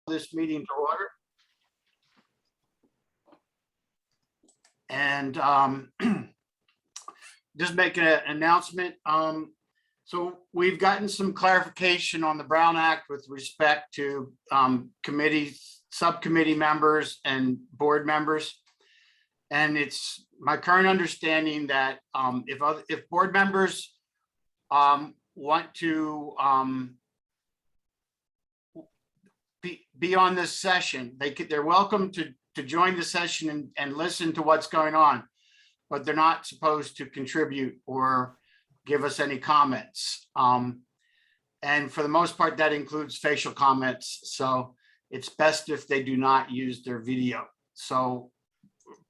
This meeting to order. And just make an announcement. So we've gotten some clarification on the Brown Act with respect to committees, subcommittee members and board members. And it's my current understanding that if board members want to be on this session, they're welcome to join the session and listen to what's going on, but they're not supposed to contribute or give us any comments. And for the most part, that includes facial comments. So it's best if they do not use their video. So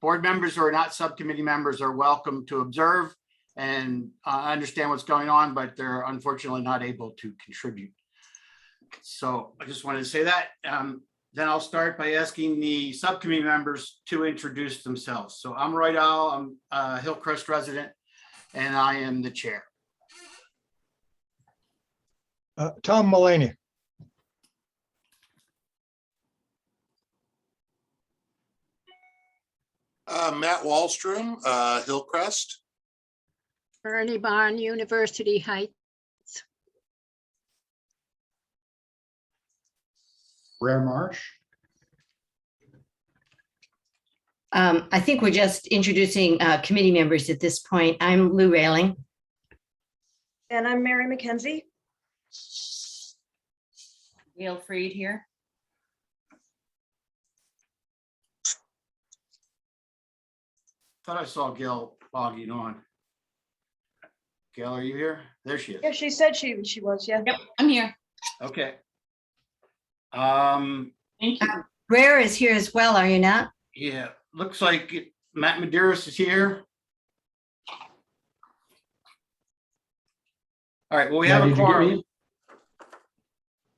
board members who are not subcommittee members are welcome to observe and understand what's going on, but they're unfortunately not able to contribute. So I just wanted to say that. Then I'll start by asking the subcommittee members to introduce themselves. So I'm Roy Dahl, I'm a Hillcrest resident, and I am the chair. Tom Mulaney. Matt Wallstrom, Hillcrest. Ernie Barn, University Heights. Rare Marsh. I think we're just introducing committee members at this point. I'm Lou Railing. And I'm Mary McKenzie. Gail Freed here. Thought I saw Gail logging on. Gail, are you here? There she is. Yeah, she said she was, yeah. Yep, I'm here. Okay. Thank you. Rare is here as well, are you not? Yeah, looks like Matt Medeiros is here. All right, well, we have a quorum.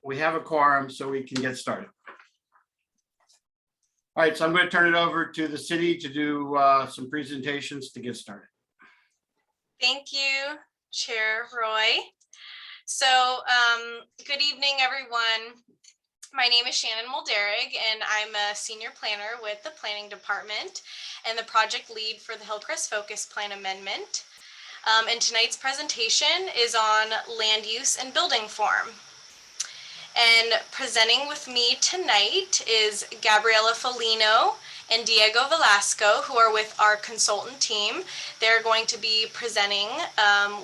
We have a quorum, so we can get started. All right, so I'm going to turn it over to the city to do some presentations to get started. Thank you, Chair Roy. So good evening, everyone. My name is Shannon Mulderig, and I'm a senior planner with the Planning Department and the project lead for the Hillcrest Focused Plan Amendment. And tonight's presentation is on land use and building form. And presenting with me tonight is Gabriela Folino and Diego Velasco, who are with our consultant team. They're going to be presenting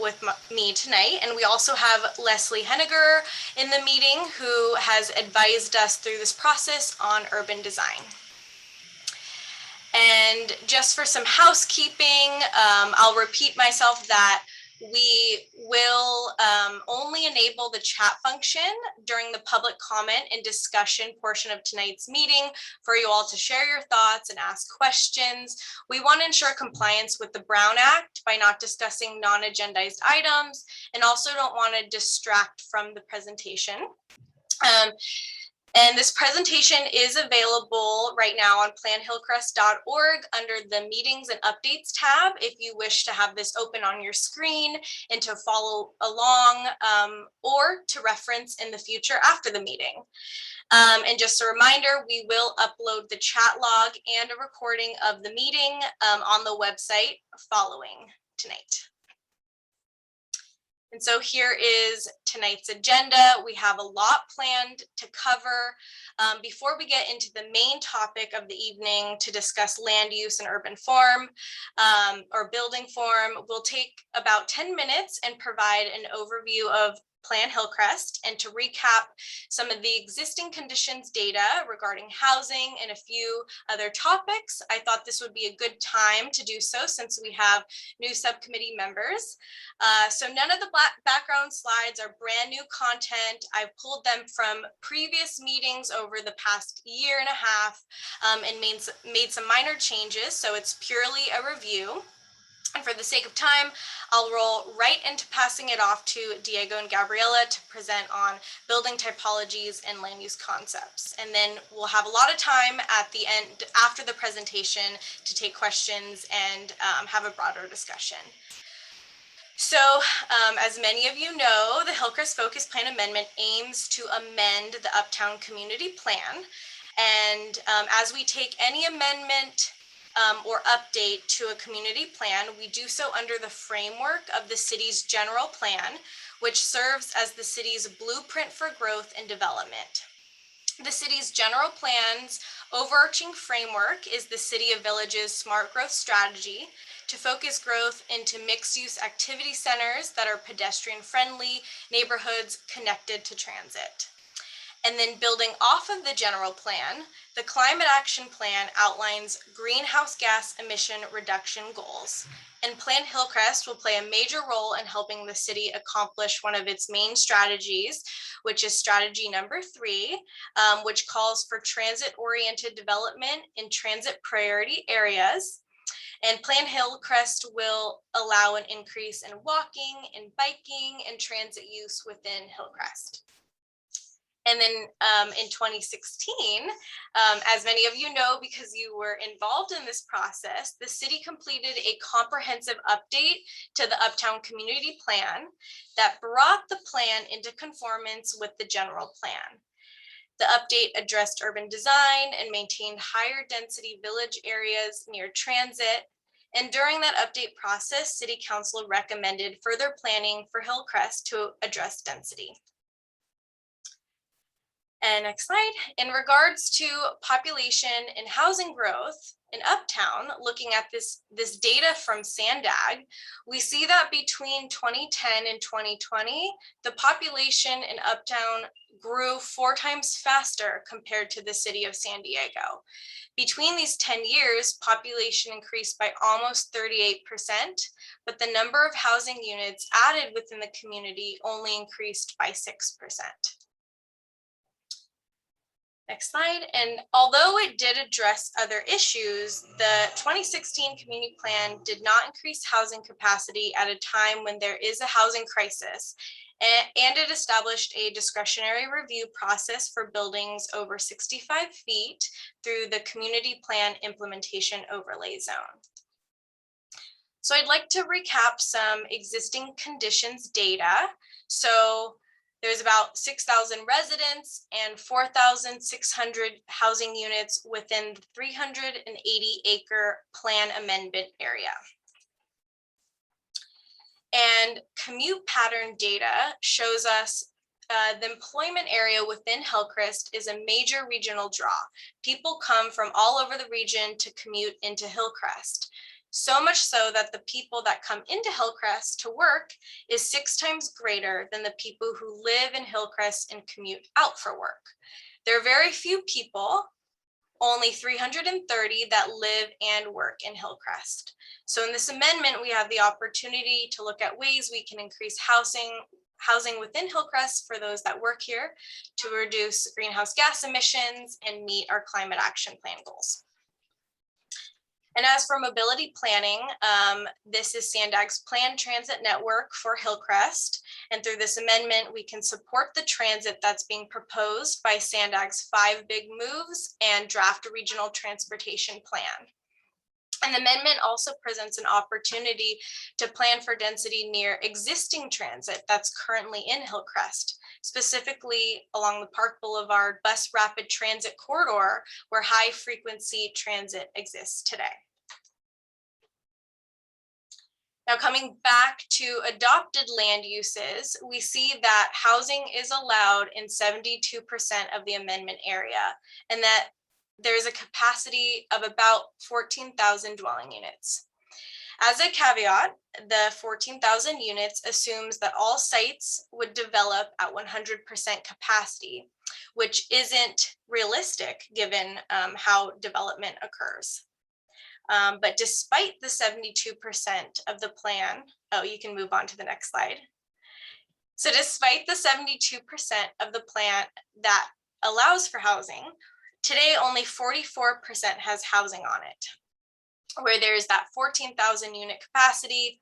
with me tonight. And we also have Leslie Henniger in the meeting, who has advised us through this process on urban design. And just for some housekeeping, I'll repeat myself that we will only enable the chat function during the public comment and discussion portion of tonight's meeting for you all to share your thoughts and ask questions. We want to ensure compliance with the Brown Act by not discussing non-agendized items, and also don't want to distract from the presentation. And this presentation is available right now on planhillcrest.org under the Meetings and Updates tab if you wish to have this open on your screen and to follow along or to reference in the future after the meeting. And just a reminder, we will upload the chat log and a recording of the meeting on the website following tonight. And so here is tonight's agenda. We have a lot planned to cover. Before we get into the main topic of the evening to discuss land use and urban form or building form, we'll take about 10 minutes and provide an overview of Plan Hillcrest and to recap some of the existing conditions data regarding housing and a few other topics. I thought this would be a good time to do so since we have new subcommittee members. So none of the background slides are brand new content. I've pulled them from previous meetings over the past year and a half and made some minor changes. So it's purely a review. And for the sake of time, I'll roll right into passing it off to Diego and Gabriela to present on building typologies and land use concepts. And then we'll have a lot of time at the end after the presentation to take questions and have a broader discussion. So, as many of you know, the Hillcrest Focused Plan Amendment aims to amend the Uptown Community Plan. And as we take any amendment or update to a community plan, we do so under the framework of the city's general plan, which serves as the city's blueprint for growth and development. The city's general plan's overarching framework is the City of Villages Smart Growth Strategy to focus growth into mixed-use activity centers that are pedestrian-friendly, neighborhoods connected to transit. And then building off of the general plan, the Climate Action Plan outlines greenhouse gas emission reduction goals. And Plan Hillcrest will play a major role in helping the city accomplish one of its main strategies, which is strategy number 3, which calls for transit-oriented development in transit priority areas. And Plan Hillcrest will allow an increase in walking and biking and transit use within Hillcrest. And then in 2016, as many of you know, because you were involved in this process, the city completed a comprehensive update to the Uptown Community Plan that brought the plan into conformance with the general plan. The update addressed urban design and maintained higher density village areas near transit. And during that update process, City Council recommended further planning for Hillcrest to address density. And next slide. In regards to population and housing growth in Uptown, looking at this data from Sandag, we see that between 2010 and 2020, the population in Uptown grew 4 times faster compared to the city of San Diego. Between these 10 years, population increased by almost 38%, but the number of housing units added within the community only increased by 6%. Next slide. And although it did address other issues, the 2016 community plan did not increase housing capacity at a time when there is a housing crisis. And it established a discretionary review process for buildings over 65 feet through the community plan implementation overlay zone. So I'd like to recap some existing conditions data. So there's about 6,000 residents and 4,600 housing units within the 380-acre plan amendment area. And commute pattern data shows us the employment area within Hillcrest is a major regional draw. People come from all over the region to commute into Hillcrest. So much so that the people that come into Hillcrest to work is 6 times greater than the people who live in Hillcrest and commute out for work. There are very few people, only 330 that live and work in Hillcrest. So in this amendment, we have the opportunity to look at ways we can increase housing within Hillcrest for those that work here to reduce greenhouse gas emissions and meet our climate action plan goals. And as for mobility planning, this is Sandag's planned transit network for Hillcrest. And through this amendment, we can support the transit that's being proposed by Sandag's 5 big moves and draft a regional transportation plan. And the amendment also presents an opportunity to plan for density near existing transit that's currently in Hillcrest, specifically along the Park Boulevard bus rapid transit corridor where high frequency transit exists today. Now, coming back to adopted land uses, we see that housing is allowed in 72% of the amendment area, and that there's a capacity of about 14,000 dwelling units. As a caveat, the 14,000 units assumes that all sites would develop at 100% capacity, which isn't realistic given how development occurs. But despite the 72% of the plan, oh, you can move on to the next slide. So despite the 72% of the plan that allows for housing, today only 44% has housing on it. Where there's that 14,000 unit capacity,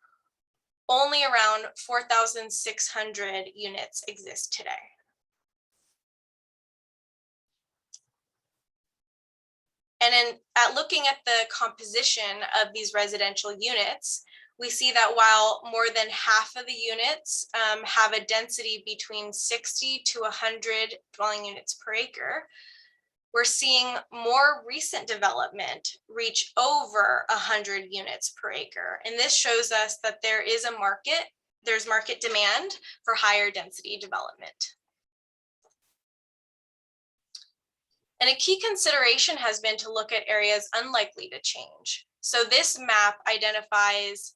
only around 4,600 units exist today. And at looking at the composition of these residential units, we see that while more than half of the units have a density between 60 to 100 dwelling units per acre, we're seeing more recent development reach over 100 units per acre. And this shows us that there is a market, there's market demand for higher density development. And a key consideration has been to look at areas unlikely to change. So this map identifies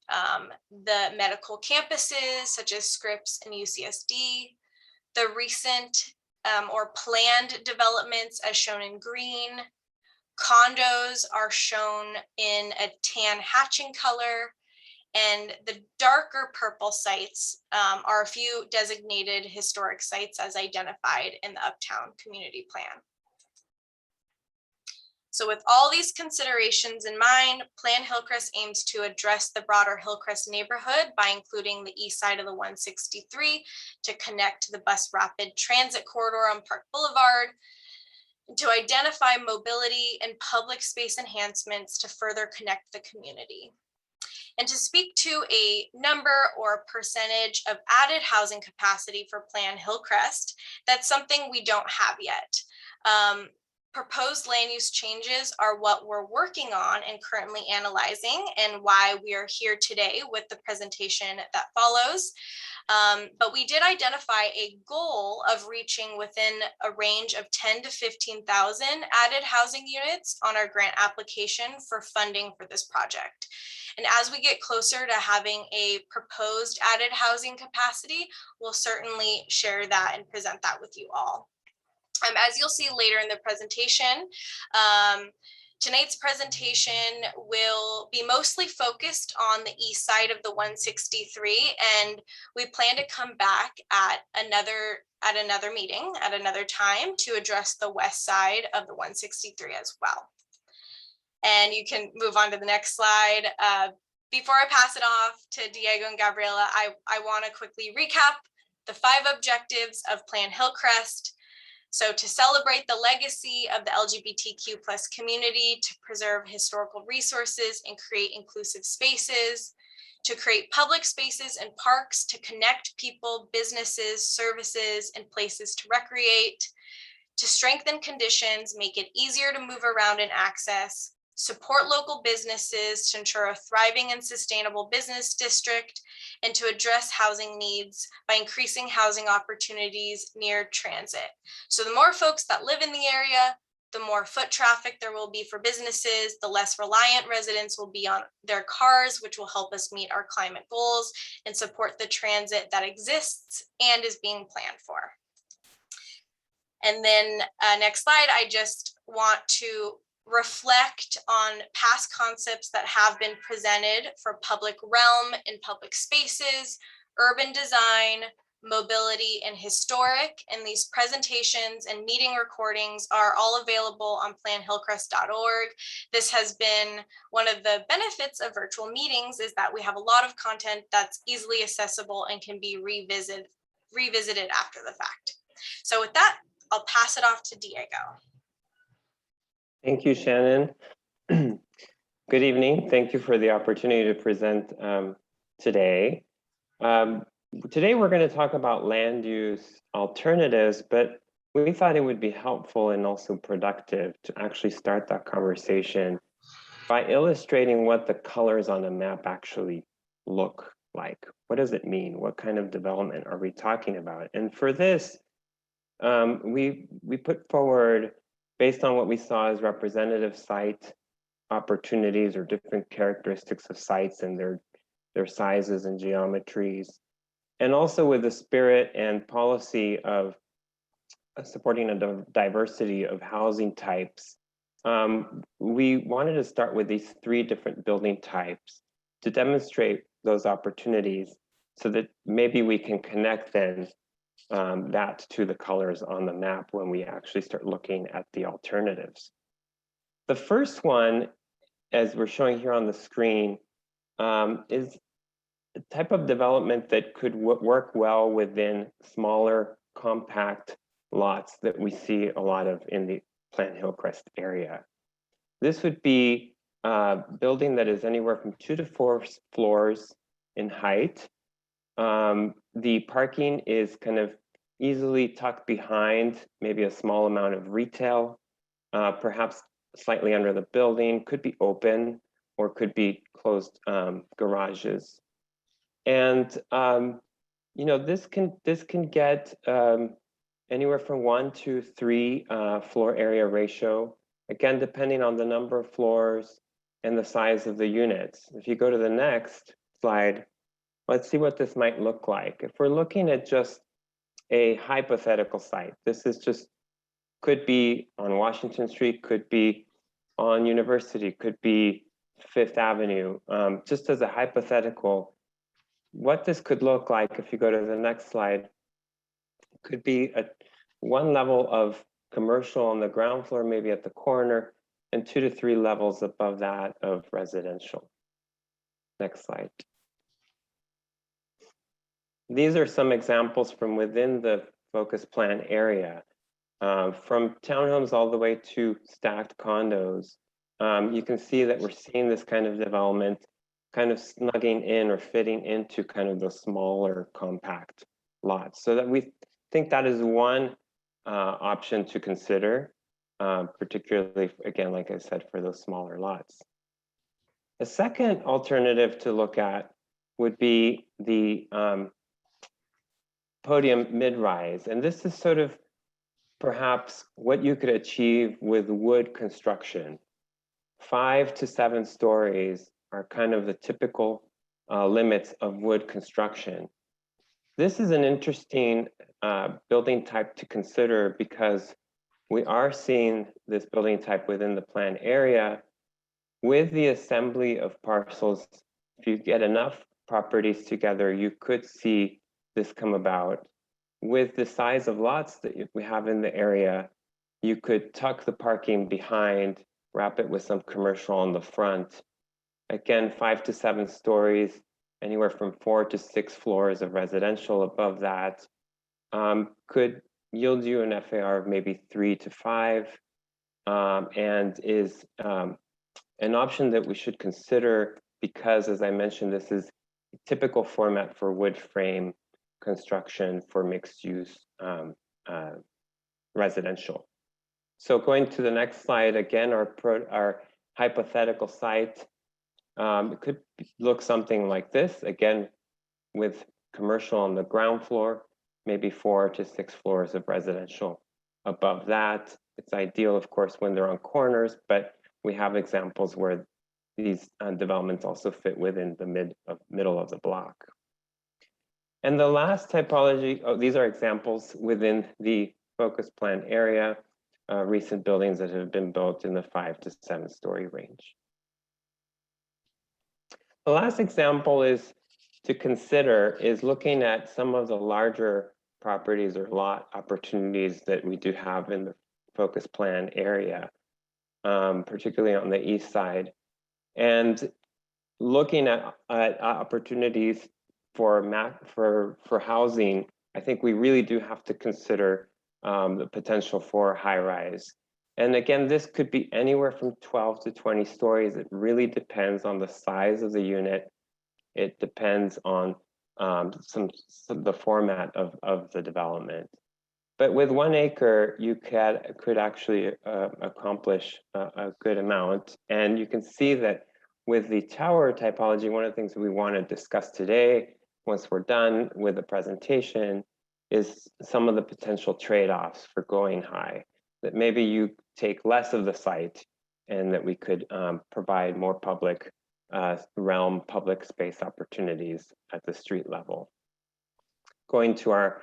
the medical campuses such as Scripps and UCSD, the recent or planned developments as shown in green. Condos are shown in a tan hatching color, and the darker purple sites are a few designated historic sites as identified in the Uptown Community Plan. So with all these considerations in mind, Plan Hillcrest aims to address the broader Hillcrest neighborhood by including the east side of the 163 to connect to the bus rapid transit corridor on Park Boulevard, and to identify mobility and public space enhancements to further connect the community. And to speak to a number or percentage of added housing capacity for Plan Hillcrest, that's something we don't have yet. Proposed land use changes are what we're working on and currently analyzing, and why we are here today with the presentation that follows. But we did identify a goal of reaching within a range of 10 to 15,000 added housing units on our grant application for funding for this project. And as we get closer to having a proposed added housing capacity, we'll certainly share that and present that with you all. As you'll see later in the presentation, tonight's presentation will be mostly focused on the east side of the 163, and we plan to come back at another meeting at another time to address the west side of the 163 as well. And you can move on to the next slide. Before I pass it off to Diego and Gabriela, I want to quickly recap the 5 objectives of Plan Hillcrest. So to celebrate the legacy of the LGBTQ+ community, to preserve historical resources and create inclusive spaces, to create public spaces and parks to connect people, businesses, services, and places to recreate, to strengthen conditions, make it easier to move around and access, support local businesses to ensure a thriving and sustainable business district, and to address housing needs by increasing housing opportunities near transit. So the more folks that live in the area, the more foot traffic there will be for businesses, the less reliant residents will be on their cars, which will help us meet our climate goals and support the transit that exists and is being planned for. And then next slide, I just want to reflect on past concepts that have been presented for public realm and public spaces, urban design, mobility, and historic. And these presentations and meeting recordings are all available on planhillcrest.org. This has been one of the benefits of virtual meetings, is that we have a lot of content that's easily accessible and can be revisited after the fact. So with that, I'll pass it off to Diego. Thank you, Shannon. Good evening. Thank you for the opportunity to present today. Today, we're going to talk about land use alternatives, but we thought it would be helpful and also productive to actually start that conversation by illustrating what the colors on a map actually look like. What does it mean? What kind of development are we talking about? And for this, we put forward, based on what we saw as representative site opportunities or different characteristics of sites and their sizes and geometries, and also with the spirit and policy of supporting a diversity of housing types, we wanted to start with these 3 different building types to demonstrate those opportunities so that maybe we can connect then that to the colors on the map when we actually start looking at the alternatives. The first one, as we're showing here on the screen, is a type of development that could work well within smaller, compact lots that we see a lot of in the Plan Hillcrest area. This would be building that is anywhere from 2 to 4 floors in height. The parking is kind of easily tucked behind maybe a small amount of retail, perhaps slightly under the building, could be open or could be closed garages. And you know, this can get anywhere from 1 to 3 floor area ratio, again, depending on the number of floors and the size of the units. If you go to the next slide, let's see what this might look like. If we're looking at just a hypothetical site, this is just, could be on Washington Street, could be on University, could be Fifth Avenue, just as a hypothetical, what this could look like, if you go to the next slide, could be one level of commercial on the ground floor, maybe at the corner, and 2 to 3 levels above that of residential. Next slide. These are some examples from within the focus plan area, from townhomes all the way to stacked condos. You can see that we're seeing this kind of development kind of snugging in or fitting into kind of the smaller compact lots. So that we think that is one option to consider, particularly, again, like I said, for those smaller lots. A second alternative to look at would be the Podium Mid-Rise. And this is sort of perhaps what you could achieve with wood construction. 5 to 7 stories are kind of the typical limits of wood construction. This is an interesting building type to consider because we are seeing this building type within the plan area. With the assembly of parcels, if you get enough properties together, you could see this come about. With the size of lots that we have in the area, you could tuck the parking behind, wrap it with some commercial on the front. Again, 5 to 7 stories, anywhere from 4 to 6 floors of residential above that, could yield you an FAR of maybe 3 to 5, and is an option that we should consider because, as I mentioned, this is a typical format for wood frame construction for mixed use residential. So going to the next slide, again, our hypothetical site, it could look something like this, again, with commercial on the ground floor, maybe 4 to 6 floors of residential above that. It's ideal, of course, when they're on corners, but we have examples where these developments also fit within the middle of the block. And the last typology, these are examples within the focus plan area, recent buildings that have been built in the 5 to 7 story range. The last example is to consider is looking at some of the larger properties or lot opportunities that we do have in the focus plan area, particularly on the east side, and looking at opportunities for housing. I think we really do have to consider the potential for high rise. And again, this could be anywhere from 12 to 20 stories. It really depends on the size of the unit. It depends on the format of the development. But with 1 acre, you could actually accomplish a good amount. And you can see that with the tower typology, one of the things that we want to discuss today, once we're done with the presentation, is some of the potential trade-offs for going high. That maybe you take less of the site and that we could provide more public realm, public space opportunities at the street level. Going to our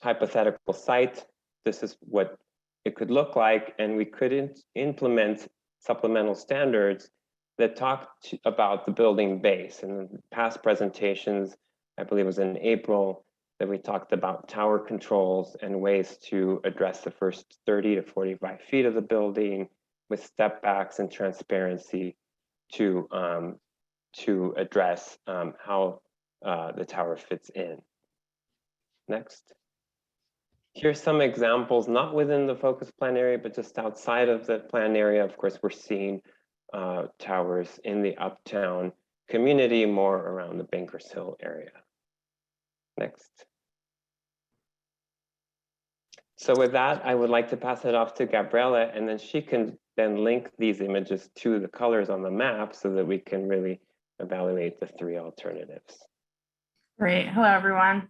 hypothetical site, this is what it could look like, and we could implement supplemental standards that talk about the building base. In past presentations, I believe it was in April, that we talked about tower controls and ways to address the first 30 to 45 feet of the building with step backs and transparency to address how the tower fits in. Next. Here's some examples, not within the focus plan area, but just outside of the plan area. Of course, we're seeing towers in the Uptown community, more around the Bankers Hill area. Next. So with that, I would like to pass it off to Gabriela, and then she can then link these images to the colors on the map so that we can really evaluate the three alternatives. Great. Hello, everyone.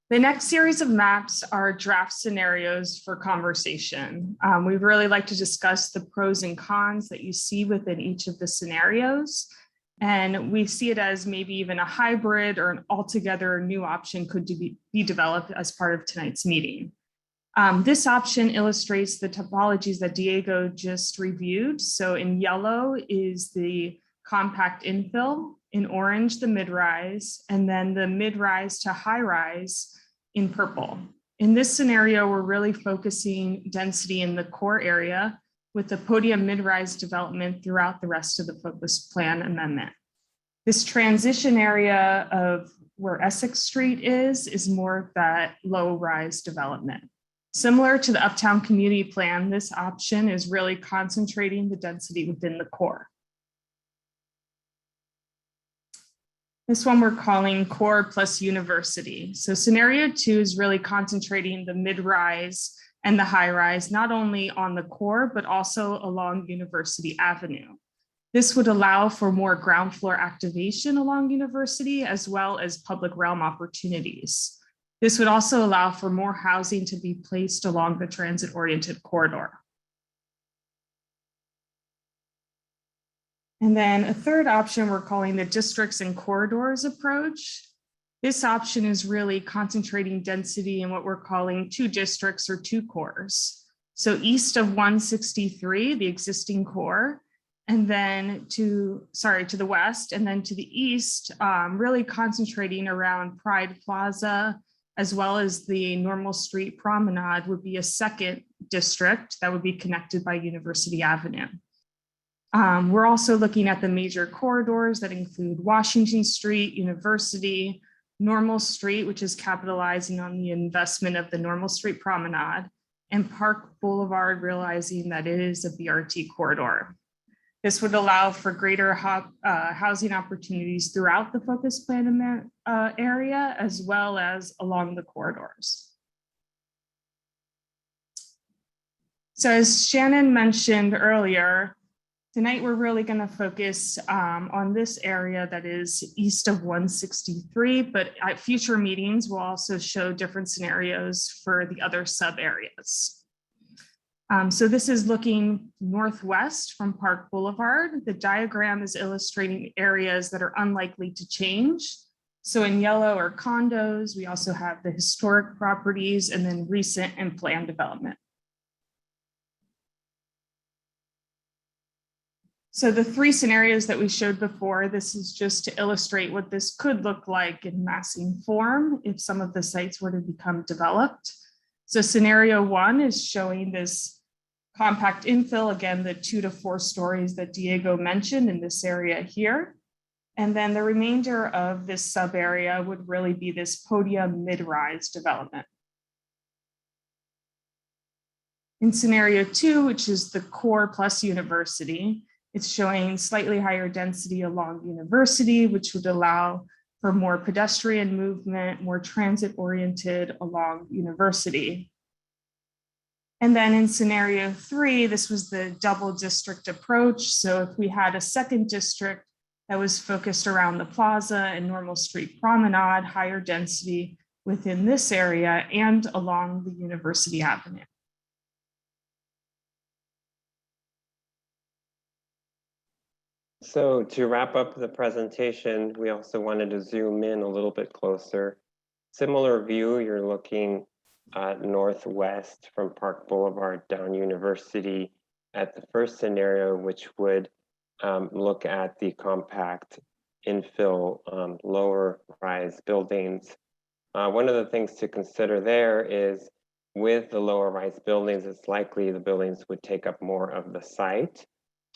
The next series of maps are draft scenarios for conversation. We'd really like to discuss the pros and cons that you see within each of the scenarios. And we see it as maybe even a hybrid or an altogether new option could be developed as part of tonight's meeting. This option illustrates the topologies that Diego just reviewed. So in yellow is the compact infill, in orange, the mid-rise, and then the mid-rise to high-rise in purple. In this scenario, we're really focusing density in the core area with the Podium Mid-Rise development throughout the rest of the Focused Plan Amendment. This transition area of where Essex Street is more of that low-rise development. Similar to the Uptown Community Plan, this option is really concentrating the density within the core. This one we're calling core plus university. So scenario 2 is really concentrating the mid-rise and the high-rise, not only on the core, but also along University Avenue. This would allow for more ground floor activation along University, as well as public realm opportunities. This would also allow for more housing to be placed along the transit-oriented corridor. And then a third option we're calling the districts and corridors approach. This option is really concentrating density in what we're calling 2 districts or 2 cores. So east of 163, the existing core, and then to the west, and then to the east, really concentrating around Pride Plaza, as well as the Normal Street Promenade would be a second district that would be connected by University Avenue. We're also looking at the major corridors that include Washington Street, University, Normal Street, which is capitalizing on the investment of the Normal Street Promenade, and Park Boulevard, realizing that it is a BRT corridor. This would allow for greater housing opportunities throughout the Focused Plan area, as well as along the corridors. So as Shannon mentioned earlier, tonight we're really going to focus on this area that is east of 163, but at future meetings, we'll also show different scenarios for the other sub areas. So this is looking northwest from Park Boulevard. The diagram is illustrating areas that are unlikely to change. So in yellow are condos. We also have the historic properties and then recent and planned development. So the 3 scenarios that we showed before, this is just to illustrate what this could look like in massing form if some of the sites were to become developed. So scenario 1 is showing this compact infill, again, the 2 to 4 stories that Diego mentioned in this area here. And then the remainder of this sub area would really be this Podium Mid-Rise development. In scenario 2, which is the core plus university, it's showing slightly higher density along University, which would allow for more pedestrian movement, more transit oriented along University. And then in scenario 3, this was the double district approach. So if we had a second district that was focused around the plaza and Normal Street Promenade, higher density within this area and along the University Avenue. So to wrap up the presentation, we also wanted to zoom in a little bit closer. Similar view, you're looking northwest from Park Boulevard down University at the first scenario, which would look at the compact infill lower rise buildings. One of the things to consider there is with the lower rise buildings, it's likely the buildings would take up more of the site.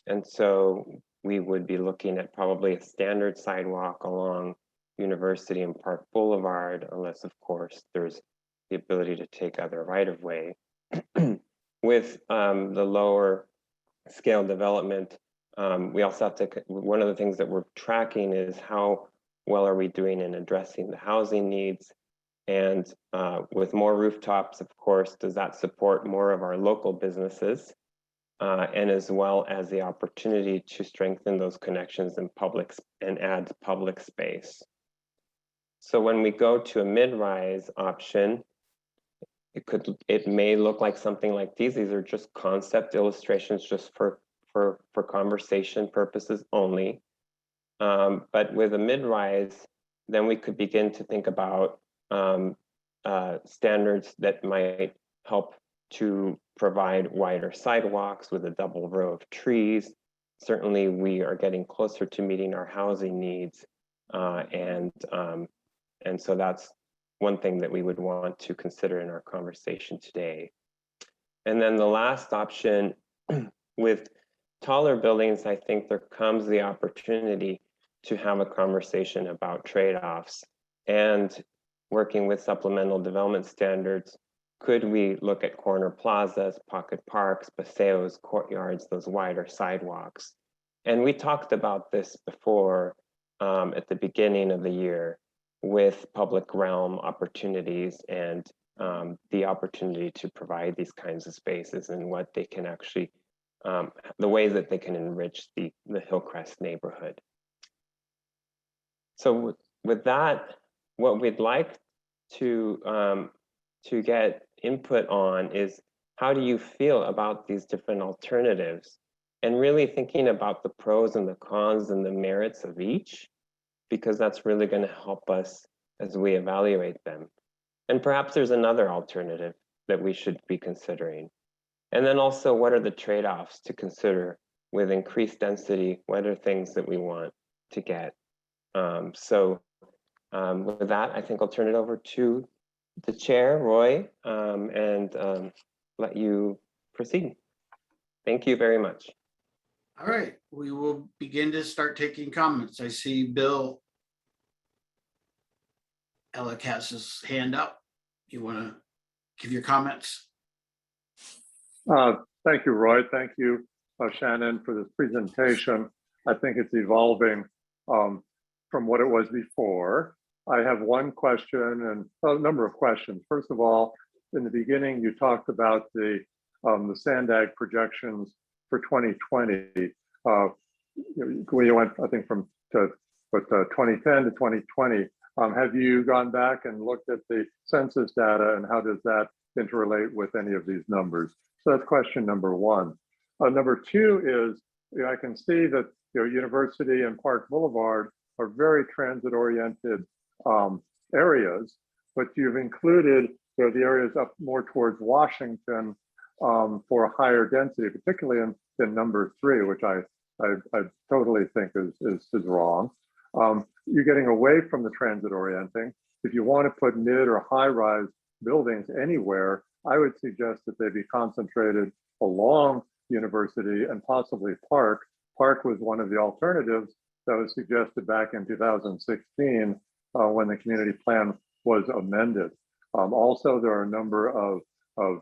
And so we would be looking at probably a standard sidewalk along University and Park Boulevard, unless of course there's the ability to take other right-of-way. With the lower scale development We also have to, one of the things that we're tracking is how well are we doing in addressing the housing needs. And with more rooftops, of course, does that support more of our local businesses? And as well as the opportunity to strengthen those connections in public and add public space. So when we go to a mid-rise option, it may look like something like these. These are just concept illustrations just for conversation purposes only. But with a mid-rise, then we could begin to think about standards that might help to provide wider sidewalks with a double row of trees. Certainly, we are getting closer to meeting our housing needs, and so that's one thing that we would want to consider in our conversation today. And then the last option, with taller buildings, I think there comes the opportunity to have a conversation about trade-offs and working with supplemental development standards. Could we look at corner plazas, pocket parks, paseos, courtyards, those wider sidewalks? And we talked about this before at the beginning of the year with public realm opportunities and the opportunity to provide these kinds of spaces and what they can actually, the ways that they can enrich the Hillcrest neighborhood. So with that, what we'd like to get input on is, how do you feel about these different alternatives? And really thinking about the pros and the cons and the merits of each, because that's really going to help us as we evaluate them. And perhaps there's another alternative that we should be considering. And then also, what are the trade-offs to consider with increased density? What are things that we want to get? With that, I think I'll turn it over to the chair, Roy, and let you proceed. Thank you very much. All right, we will begin to start taking comments. I see Bill Ellick has his hand up. You want to give your comments? Thank you, Roy. Thank you, Shannon, for this presentation. I think it's evolving from what it was before. I have one question and a number of questions. First of all, in the beginning, you talked about the SANDAG projections for 2020. When you went, I think, from 2010 to 2020. Have you gone back and looked at the census data, and how does that interrelate with any of these numbers? So that's question number one. Number two is, I can see that University and Park Boulevard are very transit-oriented areas, but you've included the areas up more towards Washington for a higher density, particularly in number three, which I totally think is wrong. You're getting away from the transit orienting. If you want to put mid or high rise buildings anywhere, I would suggest that they be concentrated along University and possibly Park. Park was one of the alternatives that was suggested back in 2016 when the community plan was amended. Also, there are a number of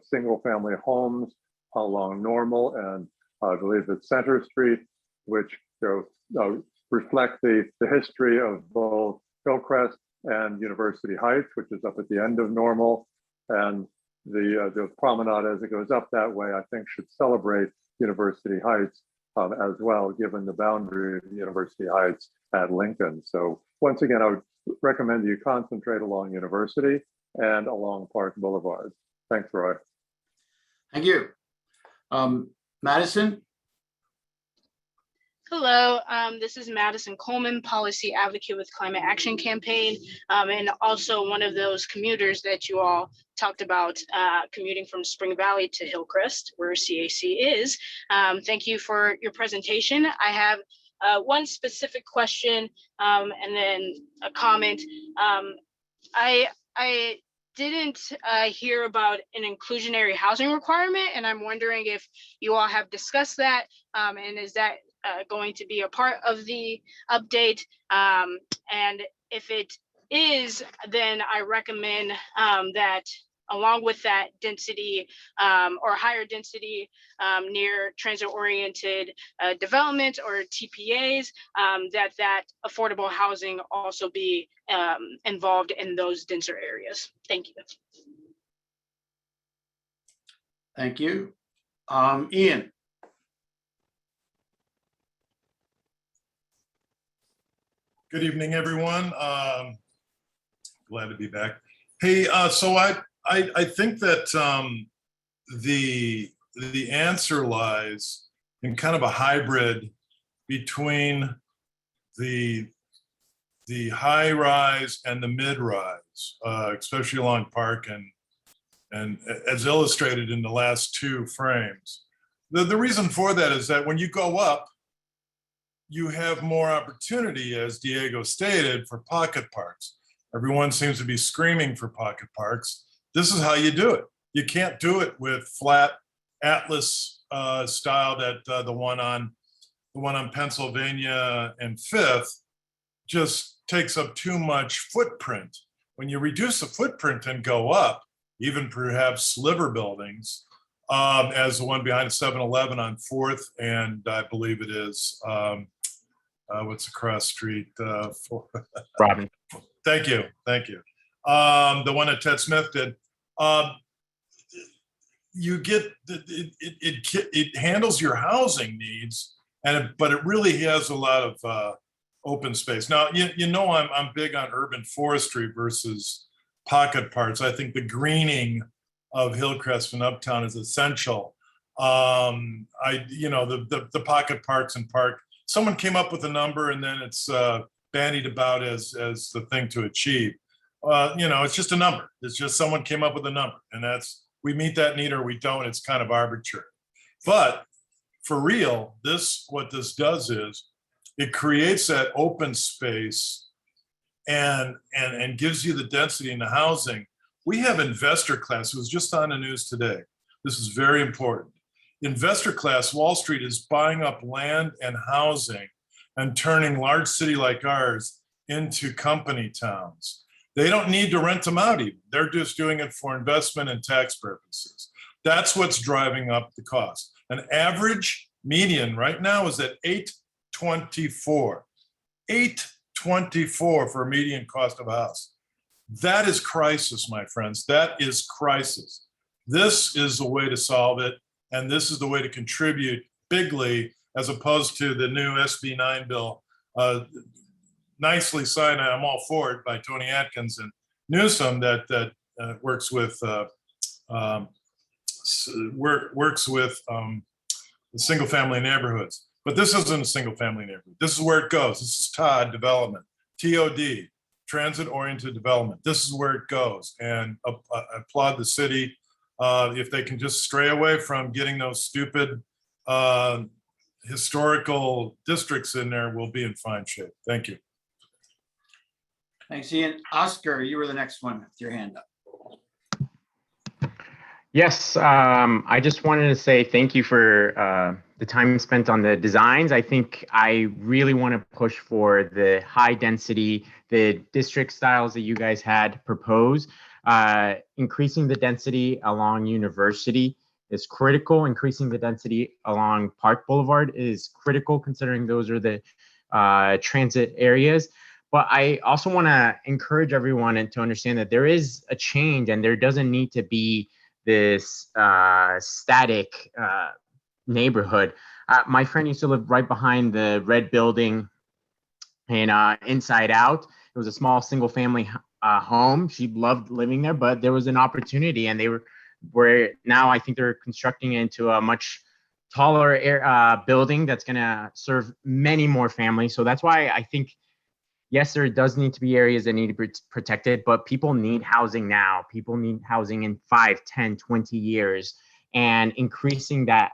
single family homes along Normal and I believe it's Center Street, which reflect the history of both Hillcrest and University Heights, which is up at the end of Normal. And the promenade as it goes up that way, I think should celebrate University Heights as well, given the boundary of University Heights at Lincoln. So once again, I would recommend you concentrate along University and along Park Boulevard. Thanks, Roy. Thank you. Madison? Hello, this is Madison Coleman, policy advocate with Climate Action Campaign, and also one of those commuters that you all talked about commuting from Spring Valley to Hillcrest, where CAC is. Thank you for your presentation. I have one specific question and then a comment. I didn't hear about an inclusionary housing requirement, and I'm wondering if you all have discussed that, and is that going to be a part of the update? And if it is, then I recommend that along with that density or higher density near transit-oriented development or TPAs, that affordable housing also be involved in those denser areas. Thank you. Thank you. Ian, Good evening, everyone. Glad to be back. Hey, so I think that the answer lies in kind of a hybrid between the high rise and the mid rise, especially along Park and as illustrated in the last two frames. The reason for that is that when you go up, you have more opportunity, as Diego stated, for pocket parks. Everyone seems to be screaming for pocket parks. This is how you do it. You can't do it with flat Atlas style that the one on Pennsylvania and Fifth just takes up too much footprint. When you reduce the footprint and go up, even perhaps sliver buildings, as the one behind 7-Eleven on 4th, and I believe it is, what's across street? Robin. Thank you. The one that Ted Smith did. You get, it handles your housing needs, but it really has a lot of open space. Now, you know I'm big on urban forestry versus pocket parks. I think the greening of Hillcrest and Uptown is essential. The pocket parks and park, someone came up with a number and then it's bandied about as the thing to achieve. It's just a number. It's just someone came up with a number, and we meet that need or we don't. It's kind of arbitrary. But for real, what this does is it creates that open space and gives you the density in the housing. We have investor class, who was just on the news today. This is very important. Investor class, Wall Street is buying up land and housing and turning large city like ours into company towns. They don't need to rent them out even. They're just doing it for investment and tax purposes. That's what's driving up the cost. An average median right now is at $824. $824 for a median cost of a house. That is crisis, my friends. That is crisis. This is the way to solve it, and this is the way to contribute bigly, as opposed to the new SB 9 bill, nicely signed, and I'm all for it, by Tony Atkins and Newsom, that works with the single family neighborhoods. But this isn't a single family neighborhood. This is where it goes. This is TOD development, TOD, transit oriented development. This is where it goes. And I applaud the city. If they can just stray away from getting those stupid historical districts in there, we'll be in fine shape. Thank you. thanks, Ian. Oscar, you were the next one with your hand up. Yes, I just wanted to say thank you for the time spent on the designs. I think I really want to push for the high density, the district styles that you guys had proposed. Increasing the density along University is critical. Increasing the density along Park Boulevard is critical, considering those are the transit areas. But I also want to encourage everyone to understand that there is a change, and there doesn't need to be this static neighborhood. My friend used to live right behind the red building in Inside Out. It was a small single family home. She loved living there, but there was an opportunity, and they were now I think they're constructing into a much taller building that's going to serve many more families. So that's why I think, yes, there does need to be areas that need to be protected, but people need housing now. People need housing in 5, 10, 20 years. And increasing that,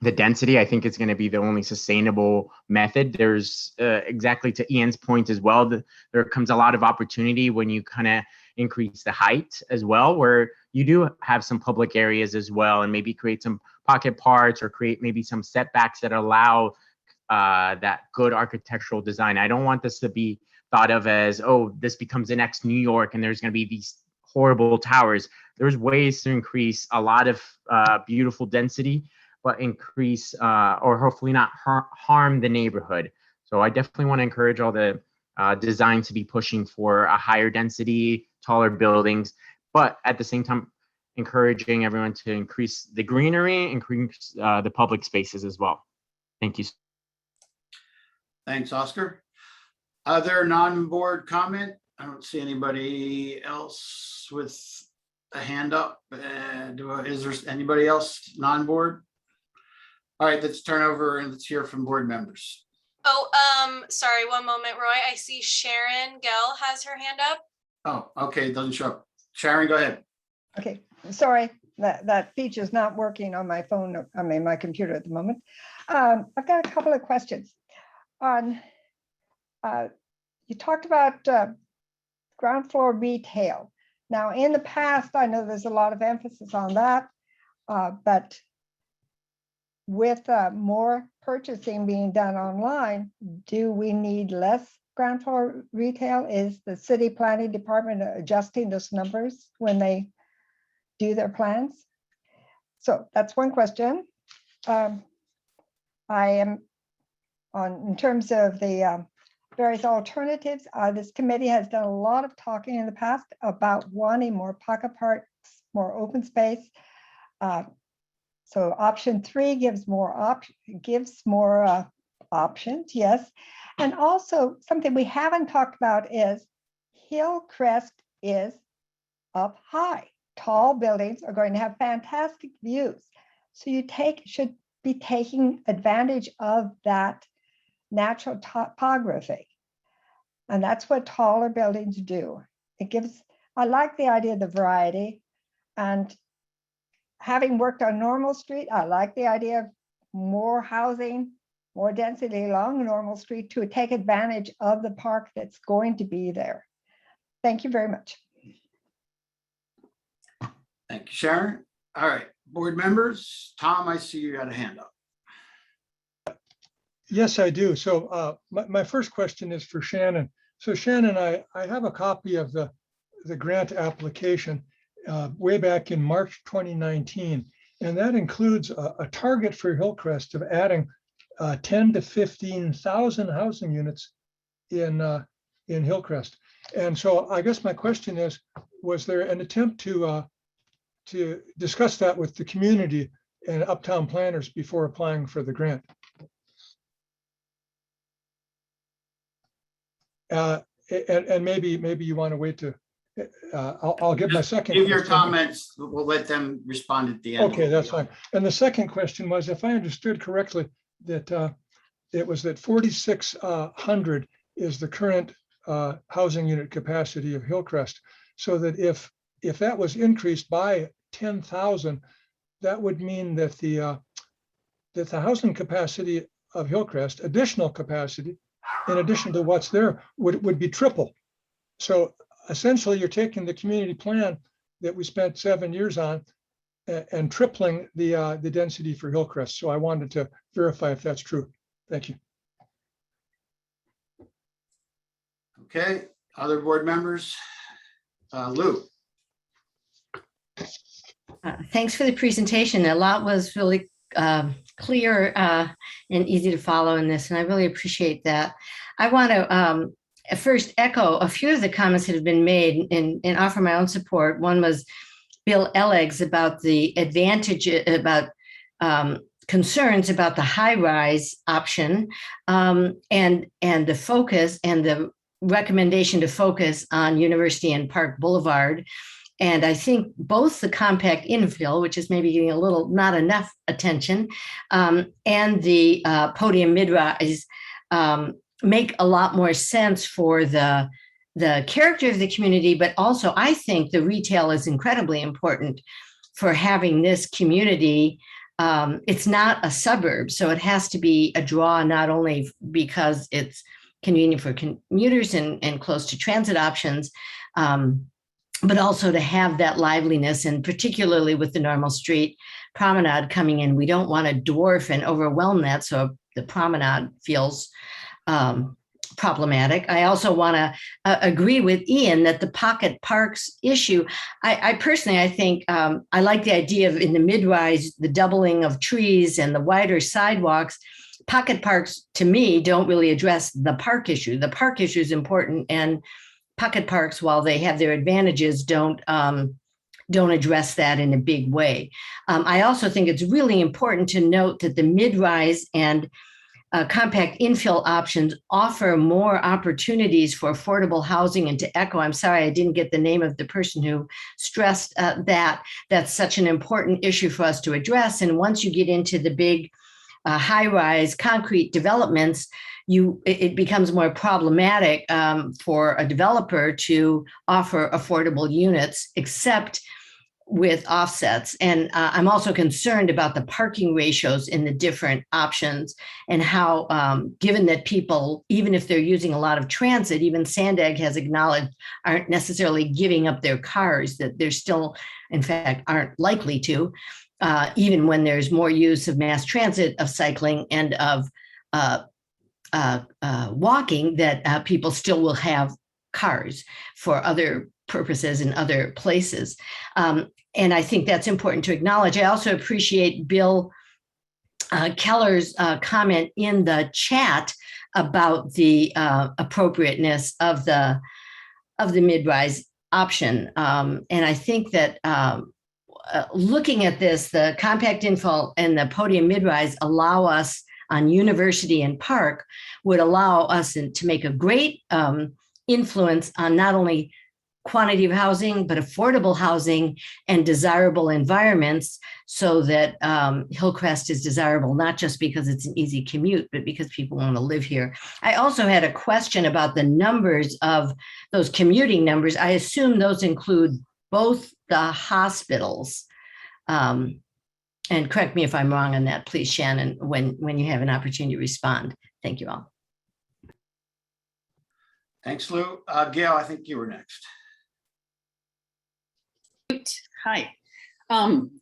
the density, I think, is going to be the only sustainable method. There's exactly to Ian's point as well, there comes a lot of opportunity when you kind of increase the height as well, where you do have some public areas as well, and maybe create some pocket parks or create maybe some setbacks that allow that good architectural design. I don't want this to be thought of as, oh, this becomes the next New York and there's going to be these horrible towers. There's ways to increase a lot of beautiful density, but increase or hopefully not harm the neighborhood. So I definitely want to encourage all the design to be pushing for a higher density, taller buildings, but at the same time, encouraging everyone to increase the greenery, increase the public spaces as well. Thank you. Thanks, Oscar. Other non-board comment? I don't see anybody else with a hand up. Is there anybody else non-board? All right, let's turn over and let's hear from board members. Oh, sorry, one moment, Roy. I see Sharon Gell has her hand up. Oh, okay, it doesn't show up. Sharon, go ahead. Okay, sorry, that feature's not working on my phone, I mean, my computer at the moment. I've got a couple of questions. On, you talked about ground floor retail. Now, in the past, I know there's a lot of emphasis on that, but with more purchasing being done online, do we need less ground floor retail? Is the city planning department adjusting those numbers when they do their plans? So that's one question. I am on, in terms of the various alternatives, this committee has done a lot of talking in the past about wanting more pocket parks, more open space. So option 3 gives more options, yes. And also something we haven't talked about is Hillcrest is up high. Tall buildings are going to have fantastic views. So you should be taking advantage of that natural topography. And that's what taller buildings do. I like the idea of the variety. And having worked on Normal Street, I like the idea of more housing, more density along Normal Street to take advantage of the park that's going to be there. Thank you very much. Thank you, Sharon. All right, board members. Tom, I see you got a hand up. Yes, I do. So my first question is for Shannon. So Shannon, I have a copy of the grant application way back in March 2019, and that includes a target for Hillcrest of adding 10 to 15,000 housing units in Hillcrest. And so I guess my question is, was there an attempt to discuss that with the community and Uptown Planners before applying for the grant? And maybe you want to wait to, I'll give my second. Give your comments, we'll let them respond at the end. Okay, that's fine. And the second question was, if I understood correctly, that it was that 4,600 is the current housing unit capacity of Hillcrest. So that if that was increased by 10,000, that would mean that the housing capacity of Hillcrest, additional capacity, in addition to what's there, would be triple. So essentially, you're taking the community plan that we spent 7 years on and tripling the density for Hillcrest. So I wanted to verify if that's true. Thank you. Okay, other board members? Lou. Thanks for the presentation. A lot was really clear and easy to follow in this, and I really appreciate that. I want to first echo a few of the comments that have been made and offer my own support. One was Bill Elleg's about the advantage, about concerns about the high-rise option and the focus and the recommendation to focus on University and Park Boulevard. And I think both the compact infill, which is maybe getting a little not enough attention, and the Podium Mid-Rise make a lot more sense for the character of the community, but also I think the retail is incredibly important for having this community. It's not a suburb, so it has to be a draw, not only because it's convenient for commuters and close to transit options, but also to have that liveliness, and particularly with the Normal Street promenade coming in, we don't want to dwarf and overwhelm that, so the promenade feels problematic. I also want to agree with Ian that the pocket parks issue, I personally, I think I like the idea of in the mid-rise, the doubling of trees and the wider sidewalks. Pocket parks, to me, don't really address the park issue. The park issue is important, and pocket parks, while they have their advantages, don't address that in a big way. I also think it's really important to note that the mid-rise and compact infill options offer more opportunities for affordable housing. And to echo, I'm sorry I didn't get the name of the person who stressed that that's such an important issue for us to address. And once you get into the big high-rise concrete developments, it becomes more problematic for a developer to offer affordable units, except with offsets. And I'm also concerned about the parking ratios in the different options and how, given that people, even if they're using a lot of transit, even Sandag has acknowledged, aren't necessarily giving up their cars, that they're still, in fact, aren't likely to, even when there's more use of mass transit, of cycling, and of walking, that people still will have cars for other purposes in other places. And I think that's important to acknowledge. I also appreciate Bill Keller's comment in the chat about the appropriateness of the mid-rise option. And I think that looking at this, the compact infill and the podium mid-rise allow us on University and Park, would allow us to make a great influence on not only quantity of housing, but affordable housing and desirable environments, so that Hillcrest is desirable, not just because it's an easy commute, but because people want to live here. I also had a question about the numbers of those commuting numbers. I assume those include both the hospitals. And correct me if I'm wrong on that, please, Shannon, when you have an opportunity to respond. Thank you all. Thanks, Lou. Gail, I think you were next. Hi.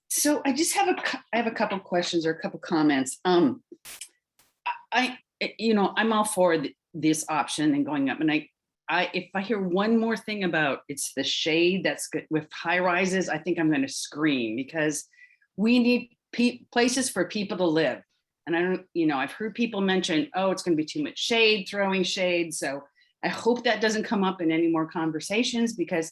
So I just have a couple questions or a couple comments. I'm all for this option and going up. And if I hear one more thing about it's the shade that's good with high rises, I think I'm going to scream, because we need places for people to live. And I don't, I've heard people mention, oh, it's going to be too much shade, throwing shade. So I hope that doesn't come up in any more conversations, because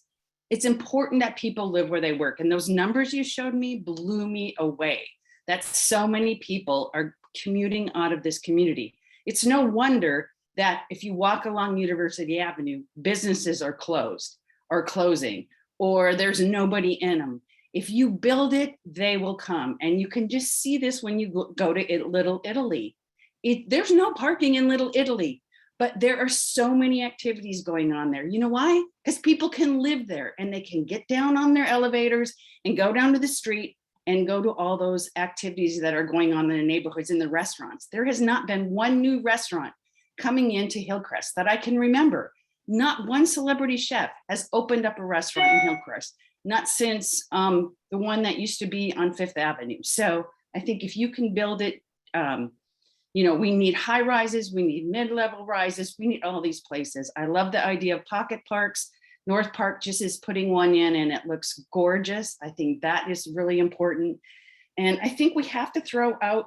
it's important that people live where they work. And those numbers you showed me blew me away. That so many people are commuting out of this community. It's no wonder that if you walk along University Avenue, businesses are closed or closing, or there's nobody in them. If you build it, they will come. And you can just see this when you go to Little Italy. There's no parking in Little Italy, but there are so many activities going on there. You know why? Because people can live there and they can get down on their elevators and go down to the street and go to all those activities that are going on in the neighborhoods, in the restaurants. There has not been one new restaurant coming into Hillcrest that I can remember. Not one celebrity chef has opened up a restaurant in Hillcrest, not since the one that used to be on Fifth Avenue. So I think if you can build it, we need high rises, we need mid-level rises, we need all these places. I love the idea of pocket parks. North Park just is putting one in and it looks gorgeous. I think that is really important. And I think we have to throw out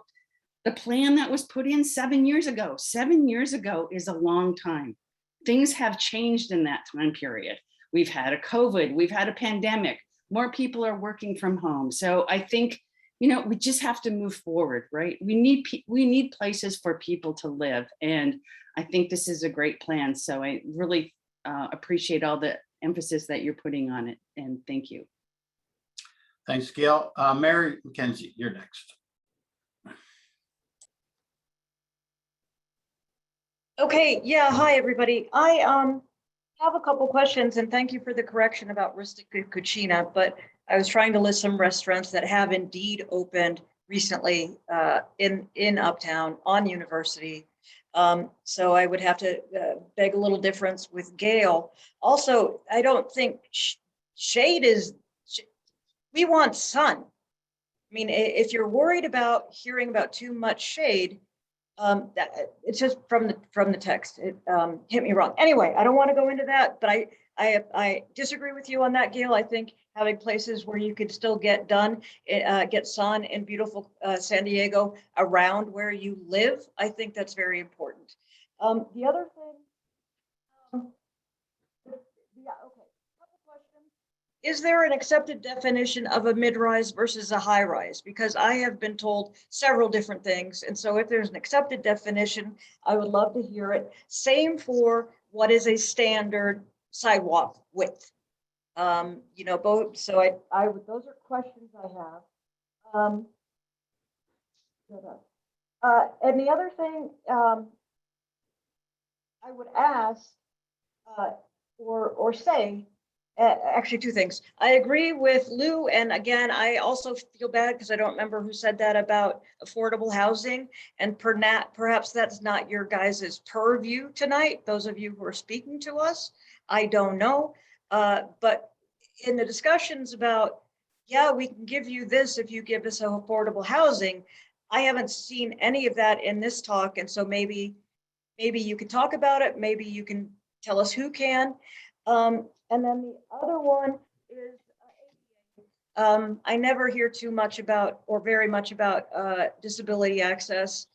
the plan that was put in 7 years ago. 7 years ago is a long time. Things have changed in that time period. We've had a COVID, we've had a pandemic, more people are working from home. So I think, we just have to move forward, right? We need places for people to live. And I think this is a great plan. So I really appreciate all the emphasis that you're putting on it. And thank you. Thanks, Gail. Mary McKenzie, you're next. Okay, yeah, hi, everybody. I have a couple questions, and thank you for the correction about Rustic Cucina, but I was trying to list some restaurants that have indeed opened recently in Uptown on University. So I would have to beg a little difference with Gail. Also, I don't think shade is, we want sun. I mean, if you're worried about hearing about too much shade, It's just from the text. It hit me wrong. Anyway, I don't want to go into that, but I disagree with you on that, Gail. I think having places where you could still get sun in beautiful San Diego around where you live, I think that's very important. The other thing, yeah, okay. Couple questions. Is there an accepted definition of a mid-rise versus a high-rise? Because I have been told several different things. And so if there's an accepted definition, I would love to hear it. Same for what is a standard sidewalk width. You know, both. So I would, those are questions I have. And the other thing I would ask or say, actually two things. I agree with Lou, and again, I also feel bad because I don't remember who said that about affordable housing, and perhaps that's not your guys' purview tonight, those of you who are speaking to us. I don't know, but in the discussions about, yeah, we can give you this if you give us affordable housing, I haven't seen any of that in this talk, and so maybe you can talk about it, maybe you can tell us who can. And then the other one is, I never hear too much about, or very much about disability access.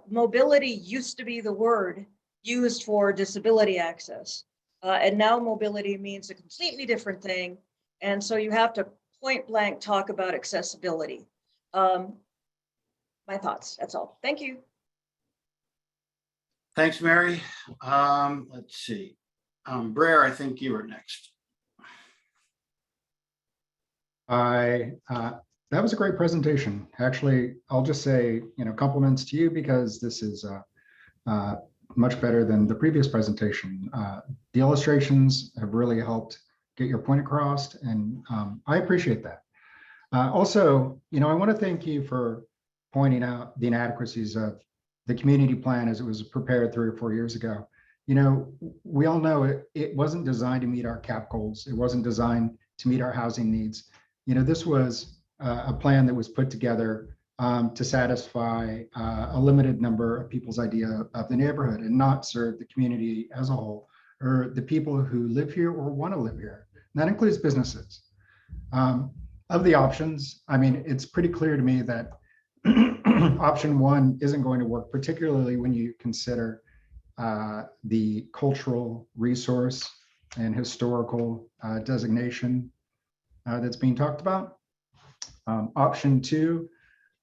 Mobility used to be the word used for disability access. And now mobility means a completely different thing. And so you have to point blank talk about accessibility. My thoughts, that's all. Thank you. Thanks, Mary. Let's see. Brer, I think you were next. That was a great presentation. Actually, I'll just say, compliments to you because this is much better than the previous presentation. The illustrations have really helped get your point across, and I appreciate that. Also, I want to thank you for pointing out the inadequacies of the community plan as it was prepared 3 or 4 years ago. We all know it wasn't designed to meet our cap goals. It wasn't designed to meet our housing needs. This was a plan that was put together to satisfy a limited number of people's idea of the neighborhood and not serve the community as a whole or the people who live here or want to live here. And that includes businesses. Of the options, it's pretty clear to me that option 1 isn't going to work, particularly when you consider the cultural resource and historical designation that's being talked about. Option 2,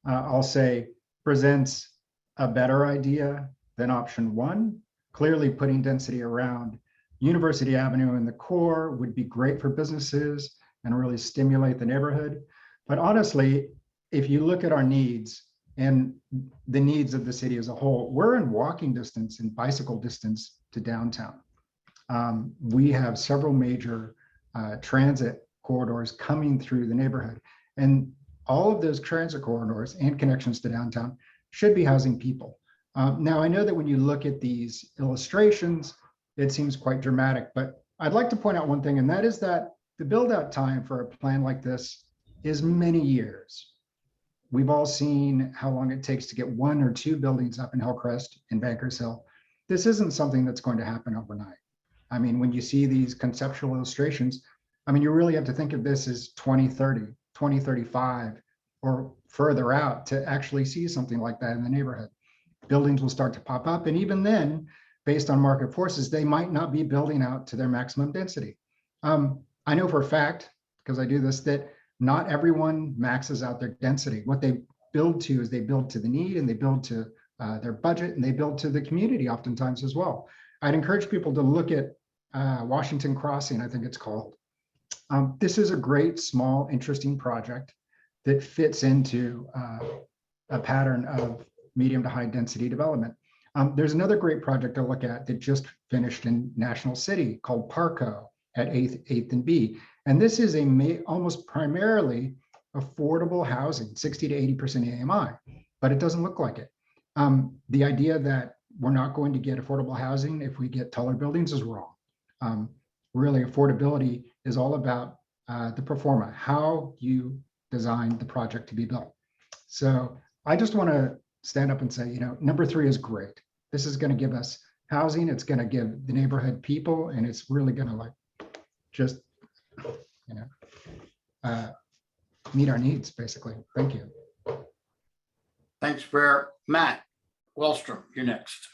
I'll say, presents a better idea than option 1. Clearly, putting density around University Avenue in the core would be great for businesses and really stimulate the neighborhood. But honestly, if you look at our needs and the needs of the city as a whole, we're in walking distance and bicycle distance to downtown. We have several major transit corridors coming through the neighborhood, and all of those transit corridors and connections to downtown should be housing people. Now, I know that when you look at these illustrations, it seems quite dramatic, but I'd like to point out one thing, and that is that the build-out time for a plan like this is many years. We've all seen how long it takes to get 1 or 2 buildings up in Hillcrest and Bankers Hill. This isn't something that's going to happen overnight. When you see these conceptual illustrations, you really have to think of this as 2030, 2035, or further out to actually see something like that in the neighborhood. Buildings will start to pop up, and even then, based on market forces, they might not be building out to their maximum density. I know for a fact, because I do this, that not everyone maxes out their density. What they build to is they build to the need, and they build to their budget, and they build to the community oftentimes as well. I'd encourage people to look at Washington Crossing, I think it's called. This is a great, small, interesting project that fits into a pattern of medium to high density development. There's another great project to look at that just finished in National City called Parco at 8th and B. And this is almost primarily affordable housing, 60 to 80% AMI, but it doesn't look like it. The idea that we're not going to get affordable housing if we get taller buildings is wrong. Really, affordability is all about the pro forma, how you design the project to be built. So I just want to stand up and say, you know, number 3 is great. This is going to give us housing. It's going to give the neighborhood people, and it's really going to like just, you know, meet our needs, basically. Thank you. Thanks, Bear. Matt Wallstrom, you're next.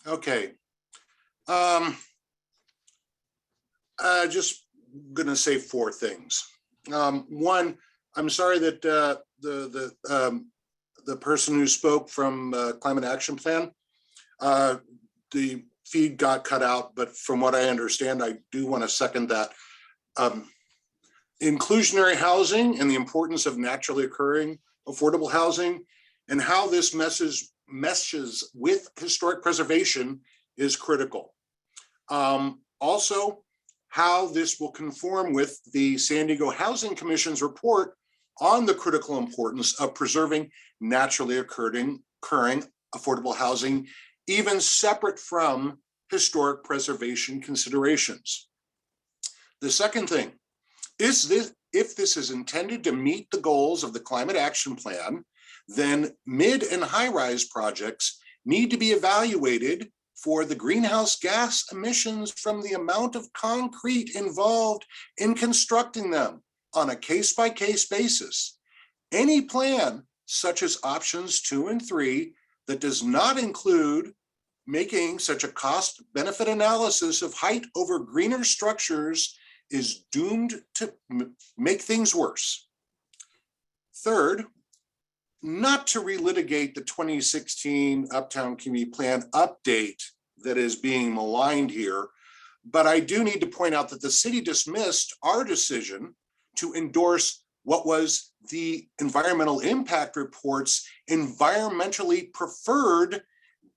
Okay. Just gonna say 4 things. One, I'm sorry that the person who spoke from Climate Action Plan, the feed got cut out, but from what I understand, I do want to second that. Inclusionary housing and the importance of naturally occurring affordable housing and how this meshes with historic preservation is critical. Also, how this will conform with the San Diego Housing Commission's report on the critical importance of preserving naturally occurring affordable housing, even separate from historic preservation considerations. The second thing is this: if this is intended to meet the goals of the Climate Action Plan, then mid and high-rise projects need to be evaluated for the greenhouse gas emissions from the amount of concrete involved in constructing them on a case-by-case basis. Any plan, such as options 2 and 3, that does not include making such a cost-benefit analysis of height over greener structures is doomed to make things worse. Third, not to relitigate the 2016 Uptown Community Plan update that is being maligned here, but I do need to point out that the city dismissed our decision to endorse what was the environmental impact report's environmentally preferred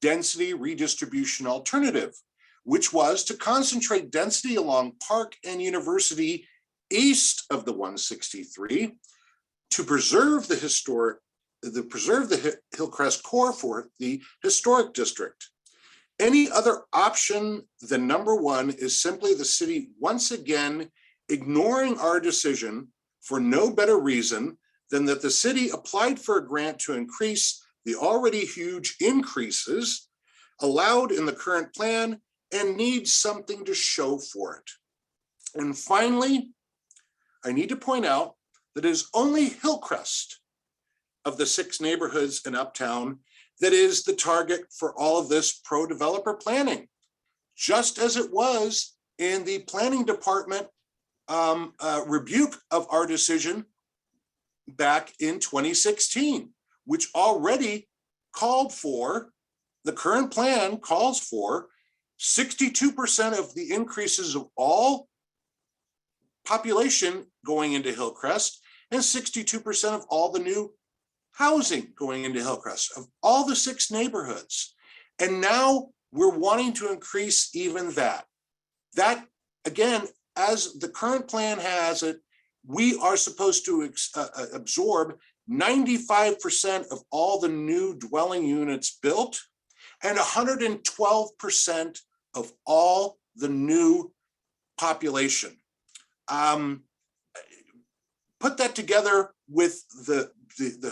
density redistribution alternative, which was to concentrate density along Park and University east of the 163 to preserve the Hillcrest core for the historic district. Any other option than number 1 is simply the city once again ignoring our decision for no better reason than that the city applied for a grant to increase the already huge increases allowed in the current plan and needs something to show for it. And finally, I need to point out that it is only Hillcrest of the 6 neighborhoods in Uptown that is the target for all of this pro-developer planning, just as it was in the planning department rebuke of our decision back in 2016, which already called for, the current plan calls for 62% of the increases of all population going into Hillcrest and 62% of all the new housing going into Hillcrest of all the 6 neighborhoods. And now we're wanting to increase even that. That, again, as the current plan has it, we are supposed to absorb 95% of all the new dwelling units built and 112% of all the new population. Put that together with the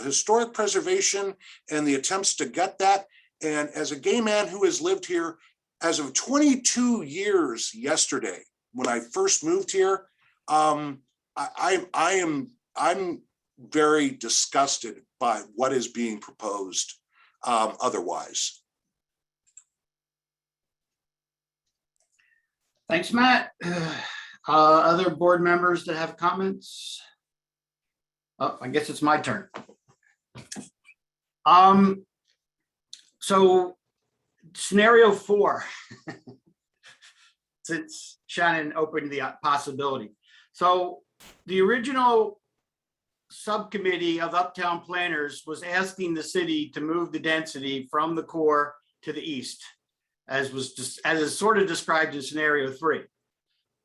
historic preservation and the attempts to get that. And as a gay man who has lived here as of 22 years yesterday, when I first moved here, I'm very disgusted by what is being proposed otherwise. Thanks, Matt. Other board members that have comments? Oh, I guess it's my turn. So scenario 4, since Shannon opened the possibility. So the original subcommittee of Uptown Planners was asking the city to move the density from the core to the east, as is sort of described in scenario 3.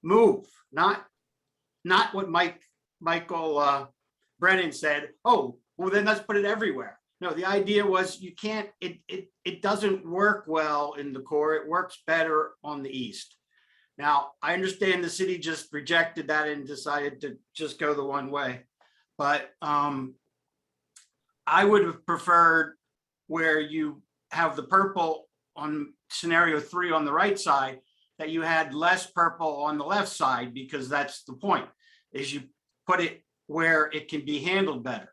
Move, not what Michael Brennan said, oh, well, then let's put it everywhere. No, the idea was you can't, it doesn't work well in the core. It works better on the east. Now, I understand the city just rejected that and decided to just go the one way. But I would have preferred where you have the purple on scenario 3 on the right side, that you had less purple on the left side, because that's the point, is you put it where it can be handled better.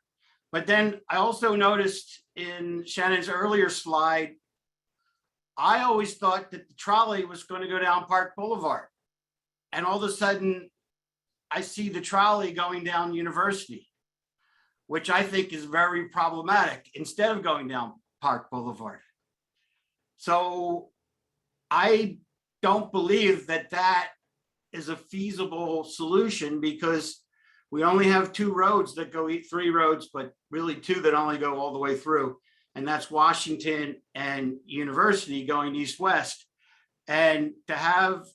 But then I also noticed in Shannon's earlier slide, I always thought that the trolley was going to go down Park Boulevard. And all of a sudden, I see the trolley going down University, which I think is very problematic, instead of going down Park Boulevard. So I don't believe that that is a feasible solution, because we only have 2 roads that go, 3 roads, but really 2 that only go all the way through. And that's Washington and University going east-west. And to have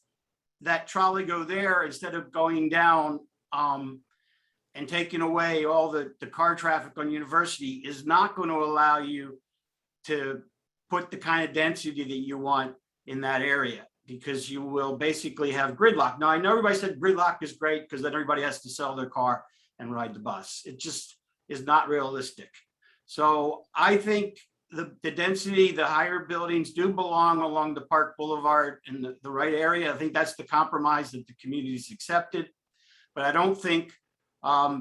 that trolley go there instead of going down and taking away all the car traffic on University is not going to allow you to put the kind of density that you want in that area, because you will basically have gridlock. Now, I know everybody said gridlock is great because then everybody has to sell their car and ride the bus. It just is not realistic. So I think the density, the higher buildings do belong along the Park Boulevard in the right area. I think that's the compromise that the community's accepted. But I don't think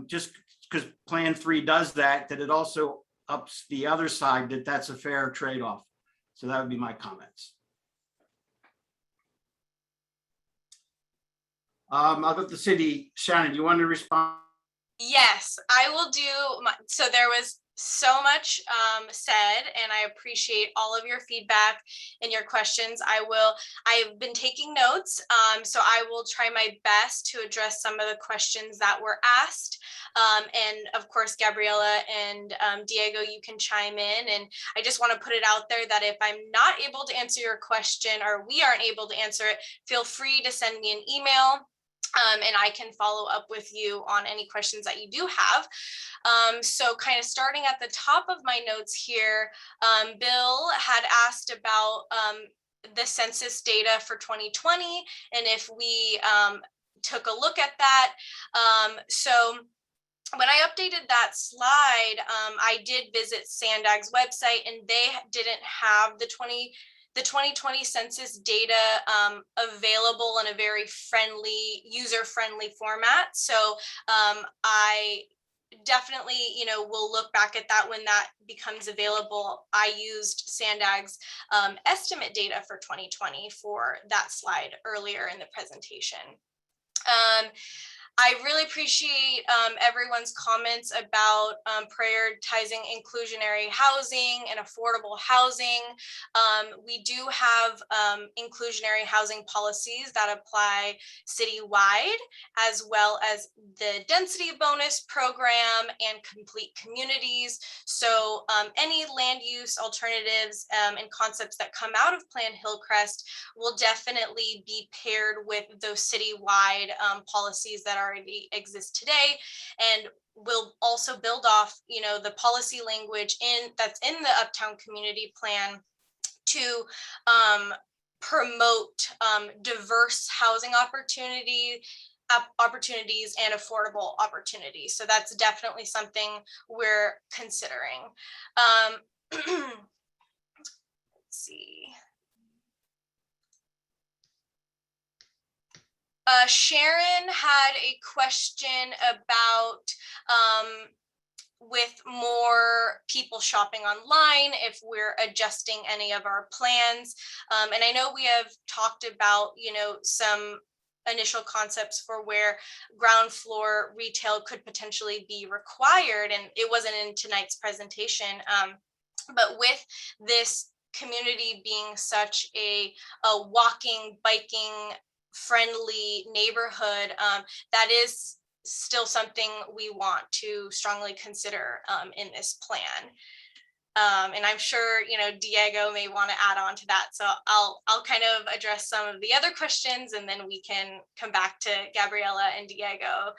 just because Plan 3 does that, that it also ups the other side, that that's a fair trade-off. So that would be my comments. I'll go to the city. Shannon, you want to respond? Yes, I will do. So there was so much said, and I appreciate all of your feedback and your questions. I've been taking notes, so I will try my best to address some of the questions that were asked. And of course, Gabriella and Diego, you can chime in. And I just want to put it out there that if I'm not able to answer your question, or we aren't able to answer it, feel free to send me an email. And I can follow up with you on any questions that you do have. So kind of starting at the top of my notes here, Bill had asked about the census data for 2020, and if we took a look at that. So when I updated that slide, I did visit Sandag's website, and they didn't have the 2020 census data available in a very friendly, user-friendly format. So I definitely, will look back at that when that becomes available. I used Sandag's estimate data for 2020 for that slide earlier in the presentation. I really appreciate everyone's comments about prioritizing inclusionary housing and affordable housing. We do have inclusionary housing policies that apply citywide, as well as the density bonus program and complete communities. So any land use alternatives and concepts that come out of Plan Hillcrest will definitely be paired with those citywide policies that already exist today, and will also build off, the policy language that's in the Uptown Community Plan to promote diverse housing opportunities and affordable opportunities. So that's definitely something we're considering. Let's see. Sharon had a question about with more people shopping online, if we're adjusting any of our plans. And I know we have talked about, some initial concepts for where ground floor retail could potentially be required. And it wasn't in tonight's presentation. But with this community being such a walking, biking, friendly neighborhood, that is still something we want to strongly consider in this plan. And I'm sure, Diego may want to add on to that. So I'll kind of address some of the other questions, and then we can come back to Gabriella and Diego,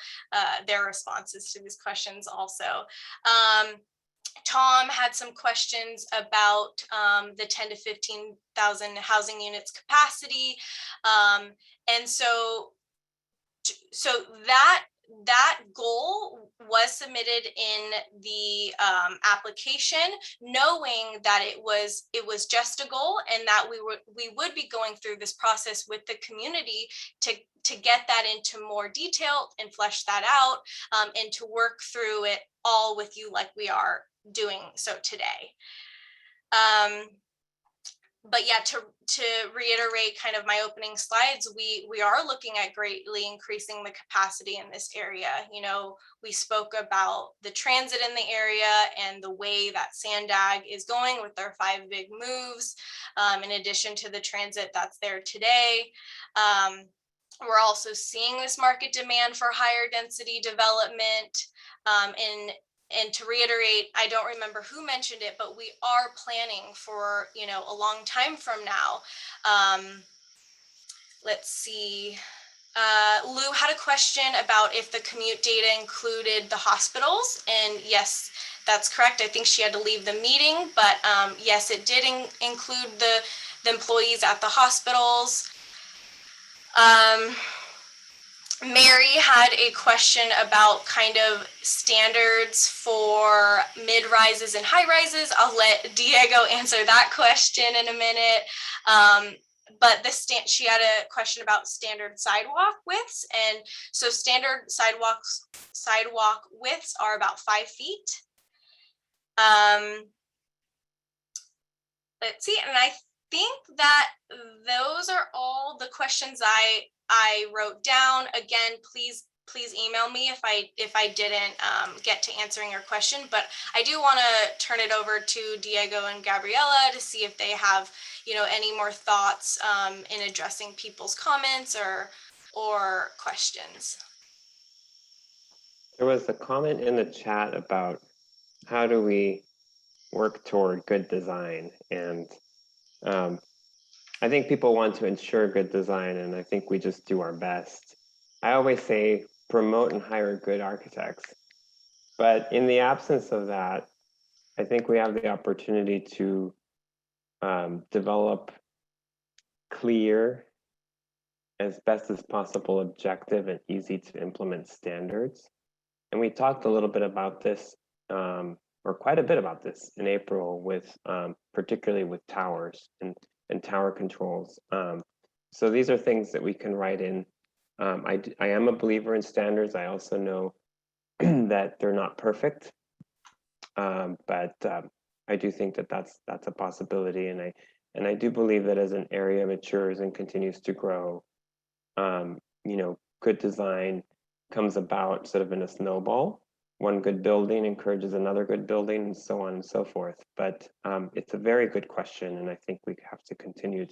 their responses to these questions also. Tom had some questions about the 10 to 15,000 housing units capacity. And so that goal was submitted in the application, knowing that it was just a goal, and that we would be going through this process with the community to get that into more detail and flesh that out, and to work through it all with you like we are doing so today. But yeah, to reiterate kind of my opening slides, we are looking at greatly increasing the capacity in this area. You know, we spoke about the transit in the area and the way that Sandag is going with their 5 big moves, in addition to the transit that's there today. We're also seeing this market demand for higher density development, and to reiterate, I don't remember who mentioned it, but we are planning for, you know, a long time from now. Let's see. Lou had a question about if the commute data included the hospitals, and yes, that's correct. I think she had to leave the meeting, but yes, it did include the employees at the hospitals. Mary had a question about kind of standards for mid-rises and high-rises. I'll let Diego answer that question in a minute. But she had a question about standard sidewalk widths. And so standard sidewalk widths are about 5 feet. Let's see, and I think that those are all the questions I wrote down. Again, please email me if I didn't get to answering your question, but I do want to turn it over to Diego and Gabriella to see if they have, you know, any more thoughts in addressing people's comments or questions. There was a comment in the chat about how do we work toward good design, and I think people want to ensure good design, and I think we just do our best. I always say promote and hire good architects, but in the absence of that, I think we have the opportunity to develop clear, as best as possible, objective and easy to implement standards. And we talked a little bit about this, or quite a bit about this in April, with particularly with towers and tower controls. So these are things that we can write in. I am a believer in standards. I also know that they're not perfect, but I do think that that's a possibility, and I do believe that as an area matures and continues to grow, you know, good design comes about sort of in a snowball. One good building encourages another good building, and so on and so forth. But it's a very good question, and I think we have to continue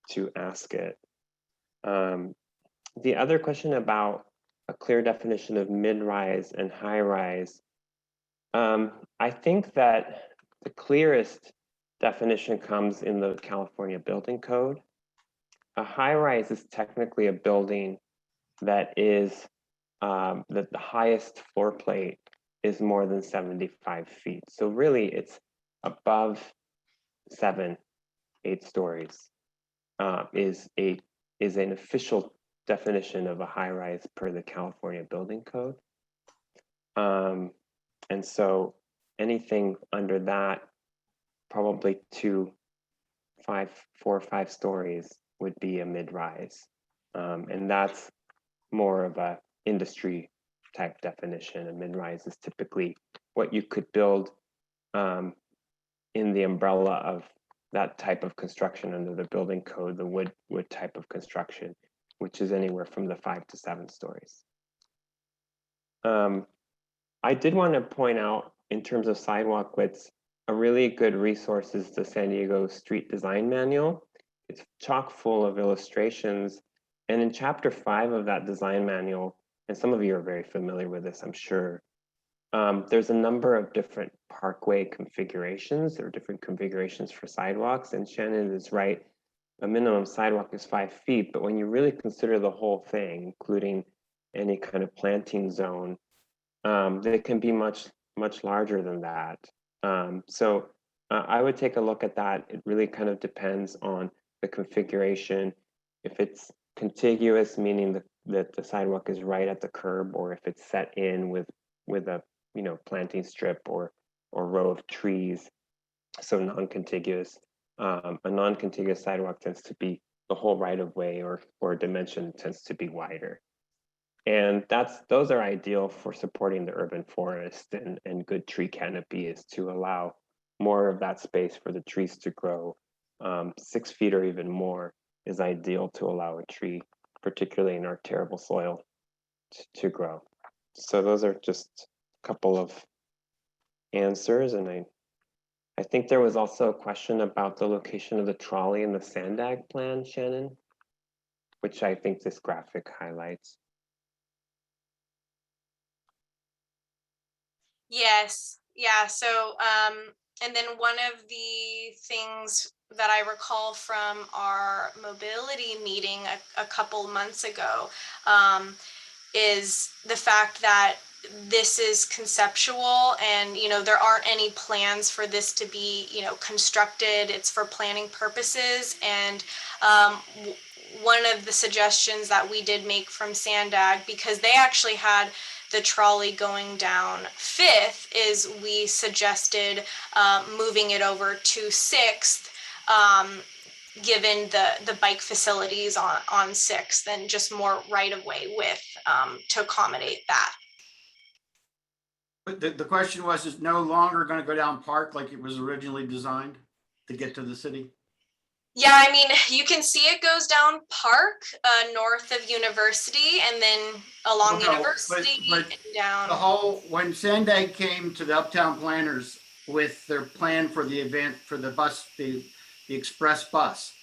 to ask it. The other question about a clear definition of mid-rise and high-rise, I think that the clearest definition comes in the California Building Code. A high-rise is technically a building that is that the highest floor plate is more than 75 feet. So really it's above 7, 8 stories is an official definition of a high-rise per the California Building Code. And so anything under that, probably 4 or 5 stories would be a mid-rise. And that's more of a industry type definition. A mid-rise is typically what you could build in the umbrella of that type of construction under the building code, the wood type of construction, which is anywhere from the 5 to 7 stories. I did want to point out, in terms of sidewalk widths, a really good resource is the San Diego Street Design Manual. It's chock full of illustrations. And in chapter 5 of that design manual, and some of you are very familiar with this, I'm sure, there's a number of different parkway configurations. There are different configurations for sidewalks, and Shannon is right. A minimum sidewalk is 5 feet, but when you really consider the whole thing, including any kind of planting zone, they can be much much larger than that. So I would take a look at that. It really kind of depends on the configuration. If it's contiguous, meaning that the sidewalk is right at the curb, or if it's set in with a planting strip or row of trees, so non-contiguous. A non-contiguous sidewalk tends to be the whole right of way, or dimension tends to be wider. And those are ideal for supporting the urban forest, and good tree canopy is to allow more of that space for the trees to grow. 6 feet or even more is ideal to allow a tree, particularly in our terrible soil, to grow. So those are just a couple of answers. And I think there was also a question about the location of the trolley in the Sandag plan, Shannon, which I think this graphic highlights. Yes, yeah, so, and then one of the things that I recall from our mobility meeting a couple months ago, is the fact that this is conceptual, and there aren't any plans for this to be constructed. It's for planning purposes. And one of the suggestions that we did make from Sandag, because they actually had the trolley going down 5th, is we suggested moving it over to 6th, given the bike facilities on 6th, and just more right of way width to accommodate that. But the question was, is no longer going to go down Park like it was originally designed to get to the city? Yeah, I mean, you can see it goes down Park, north of University, and then along University but and down. When Sandag came to the Uptown Planners with their plan for the event for the bus, the express bus,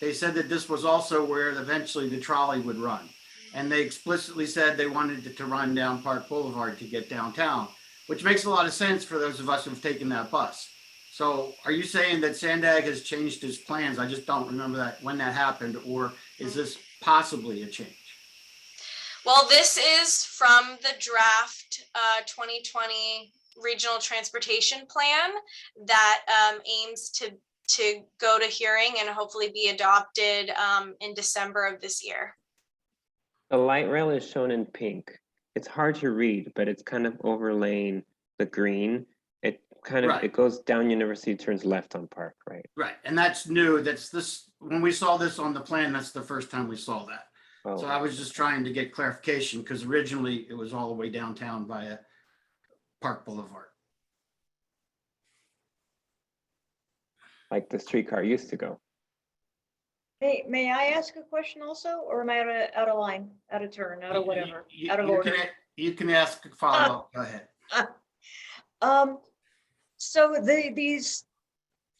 they said that this was also where eventually the trolley would run. And they explicitly said they wanted it to run down Park Boulevard to get downtown, which makes a lot of sense for those of us who've taken that bus. So are you saying that Sandag has changed its plans? I just don't remember that when that happened, or is this possibly a change? Well, this is from the draft 2020 Regional Transportation Plan that aims to go to hearing and hopefully be adopted in December of this year. The light rail is shown in pink. It's hard to read, but it's kind of overlaying the green. It kind of, Right. It goes down University, turns left on Park, right? Right, and that's new. That's this, when we saw this on the plan, that's the first time we saw that. Oh. So I was just trying to get clarification, because originally it was all the way downtown via Park Boulevard. Like the streetcar used to go. Hey, may I ask a question also, or am I out of line, out of turn, out of whatever, out of order? You can ask a follow-up. Go ahead. So these,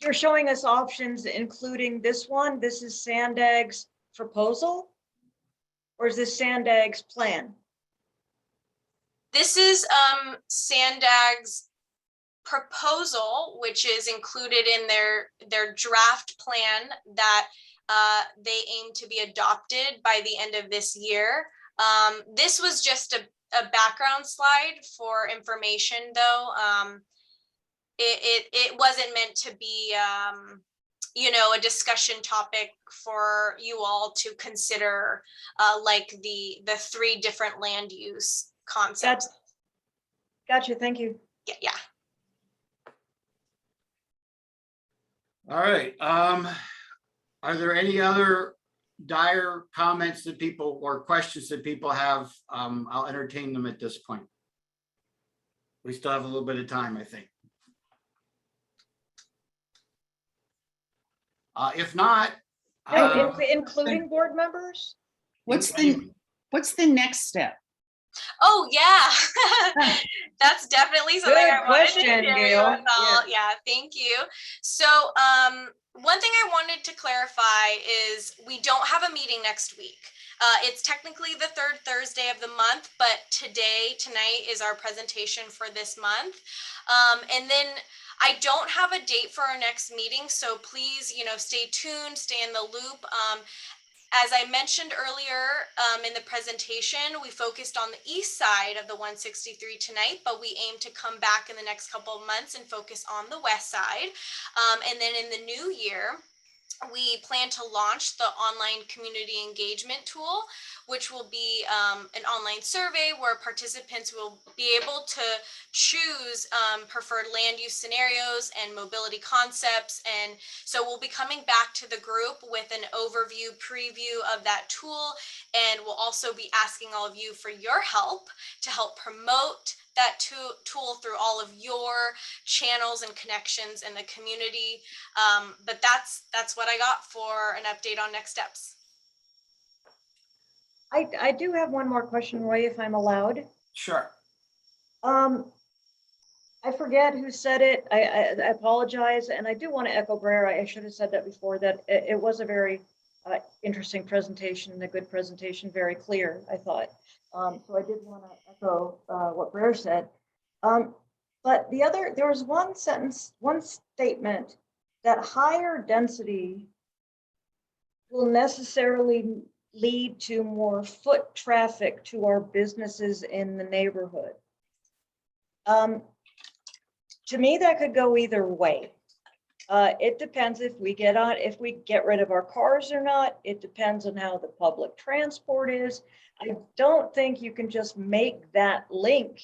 you're showing us options, including this one. This is Sandag's proposal, or is this Sandag's plan? This is Sandag's proposal, which is included in their draft plan that they aim to be adopted by the end of this year. This was just a background slide for information, though. It wasn't meant to be a discussion topic for you all to consider, like the 3 different land use concepts. Gotcha, thank you. Yeah. All right. Are there any other dire comments that people or questions that people have? I'll entertain them at this point. We still have a little bit of time, I think. If not, Including board members? What's the next step? Oh, yeah. That's definitely something Good I wanted to question, share Gail. with all. Yeah, thank you. So one thing I wanted to clarify is we don't have a meeting next week. It's technically the 3rd Thursday of the month, but tonight is our presentation for this month. And then I don't have a date for our next meeting, so please, stay tuned, stay in the loop. As I mentioned earlier in the presentation, we focused on the east side of the 163 tonight, but we aim to come back in the next couple of months and focus on the west side. And then in the new year, we plan to launch the online community engagement tool, which will be an online survey where participants will be able to choose preferred land use scenarios and mobility concepts. And so we'll be coming back to the group with an overview preview of that tool. And we'll also be asking all of you for your help to help promote that tool through all of your channels and connections in the community. But that's what I got for an update on next steps. I do have one more question, Roy, if I'm allowed. Sure. I forget who said it. I apologize. And I do want to echo Brer. I should have said that before, that it was a very interesting presentation, a good presentation, very clear, I thought. So I did want to echo what Brer said. But there was one statement that higher density will necessarily lead to more foot traffic to our businesses in the neighborhood. To me, that could go either way. It depends if we get rid of our cars or not. It depends on how the public transport is. I don't think you can just make that link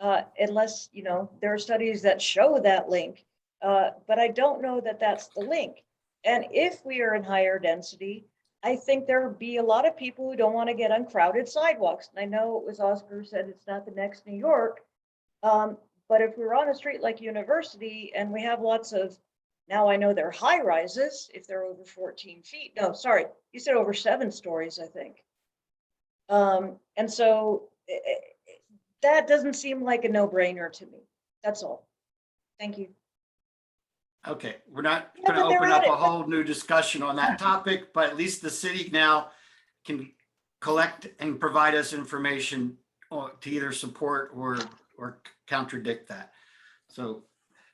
unless, there are studies that show that link. But I don't know that that's the link. And if we are in higher density, I think there would be a lot of people who don't want to get on crowded sidewalks. And I know it was Oscar who said it's not the next New York. But if we're on a street like University and we have lots of, now I know they're high rises, if they're over 14 feet. No, sorry, you said over 7 stories, I think. And so that doesn't seem like a no-brainer to me. That's all. Thank you. Okay, we're not going to open up a whole new discussion on that topic, but at least the city now can collect and provide us information to either support or contradict that. So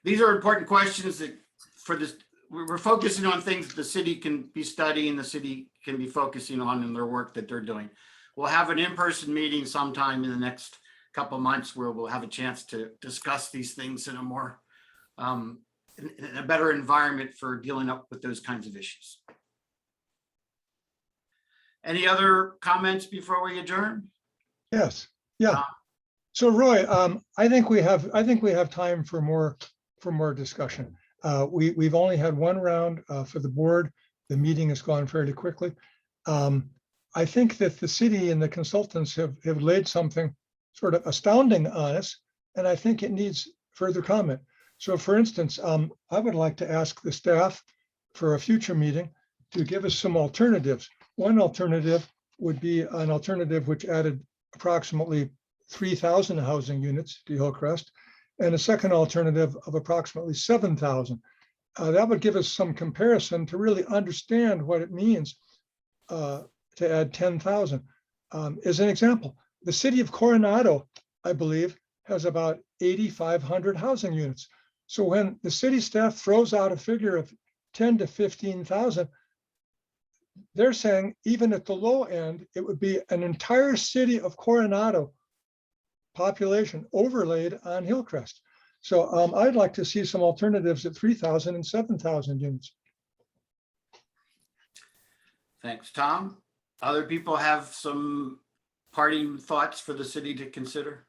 these are important questions that for this, we're focusing on things that the city can be studying, the city can be focusing on in their work that they're doing. We'll have an in-person meeting sometime in the next couple of months where we'll have a chance to discuss these things in a more in a better environment for dealing up with those kinds of issues. Any other comments before we adjourn? Yes. Yeah. So Roy, I think we have time for more discussion. We've only had one round for the board. The meeting has gone fairly quickly. I think that the city and the consultants have laid something sort of astounding on us, and I think it needs further comment. So for instance, I would like to ask the staff for a future meeting to give us some alternatives. One alternative would be an alternative which added approximately 3,000 housing units to Hillcrest, and a second alternative of approximately 7,000. That would give us some comparison to really understand what it means to add 10,000. As an example, the city of Coronado, I believe, has about 8,500 housing units. So when the city staff throws out a figure of 10 to 15,000, they're saying even at the low end, it would be an entire city of Coronado population overlaid on Hillcrest. So I'd like to see some alternatives at 3,000 and 7,000 units. Thanks, Tom. Other people have some parting thoughts for the city to consider?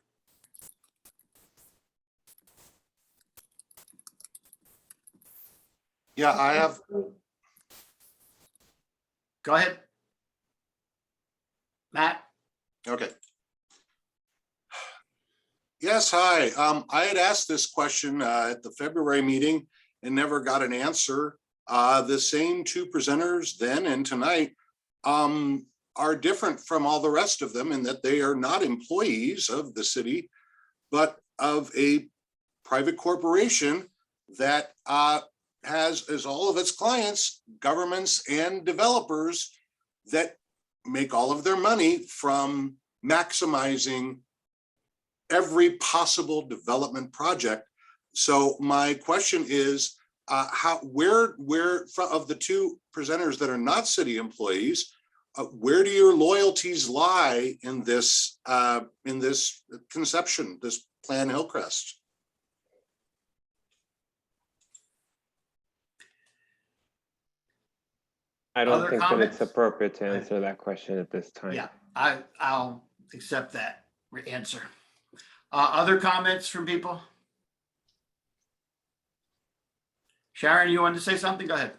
Yeah, I have. Go ahead. Matt? Okay. Yes, hi. I had asked this question at the February meeting and never got an answer. The same two presenters then and tonight are different from all the rest of them in that they are not employees of the city, but of a private corporation that has as all of its clients, governments and developers that make all of their money from maximizing every possible development project. So my question is, where of the two presenters that are not city employees, where do your loyalties lie in this conception, this Plan Hillcrest? I don't Other think that comments? it's appropriate to answer that question at this time. Yeah, I'll accept that answer. Other comments from people? Sharon, you wanted to say something? Go ahead.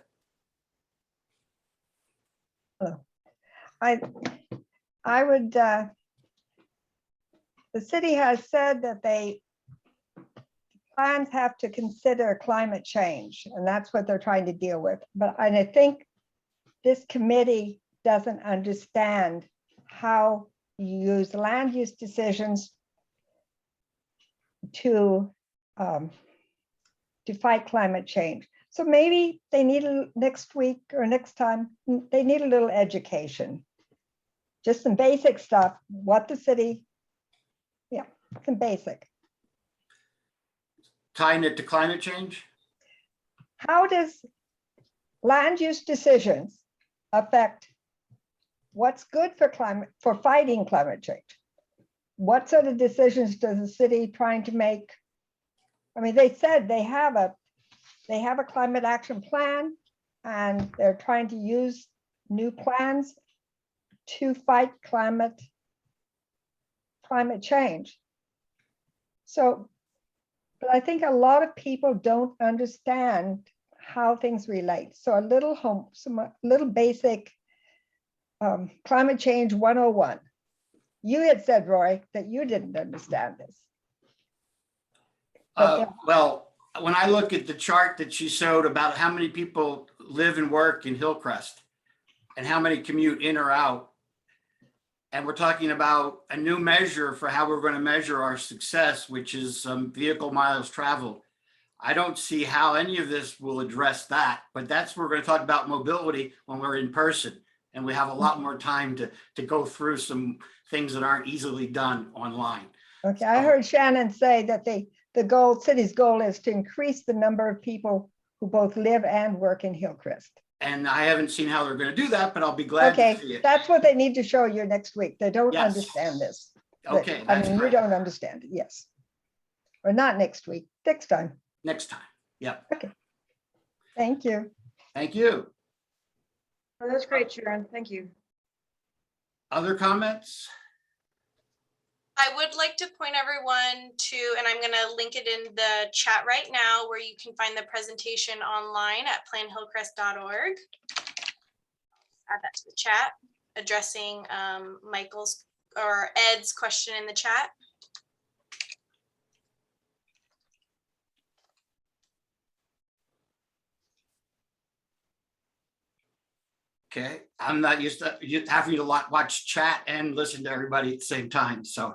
I would, the city has said that plans have to consider climate change, and that's what they're trying to deal with. But I think this committee doesn't understand how you use land use decisions to fight climate change. So maybe they need next week or next time, they need a little education. Just some basic stuff, what the city, yeah, some basic. Tying it to climate change? How does land use decisions affect what's good for fighting climate change? What sort of decisions does the city trying to make? I mean, they said they have a climate action plan, and they're trying to use new plans to fight climate climate change. So, but I think a lot of people don't understand how things relate. So a little basic climate change 101. You had said, Roy, that you didn't understand this. Well, when I look at the chart that she showed about how many people live and work in Hillcrest and how many commute in or out, and we're talking about a new measure for how we're going to measure our success, which is vehicle miles traveled. I don't see how any of this will address that, but we're going to talk about mobility when we're in person, and we have a lot more time to go through some things that aren't easily done online. Okay, I heard Shannon say that the city's goal is to increase the number of people who both live and work in Hillcrest. And I haven't seen how they're going to do that, but I'll be glad to see it. That's what they need to show you next week. They don't Yes. understand this. Okay, I that's mean, you great. don't understand it, yes. Or not next week, next time. Next time, yeah. Okay. Thank you. Thank you. Oh, that's great, Sharon. Thank you. Other comments? I would like to point everyone to, and I'm going to link it in the chat right now, where you can find the presentation online at planhillcrest.org. Add that to the chat, addressing Michael's or Ed's question in the chat. Okay, I'm not used to having to watch chat and listen to everybody at the same time. So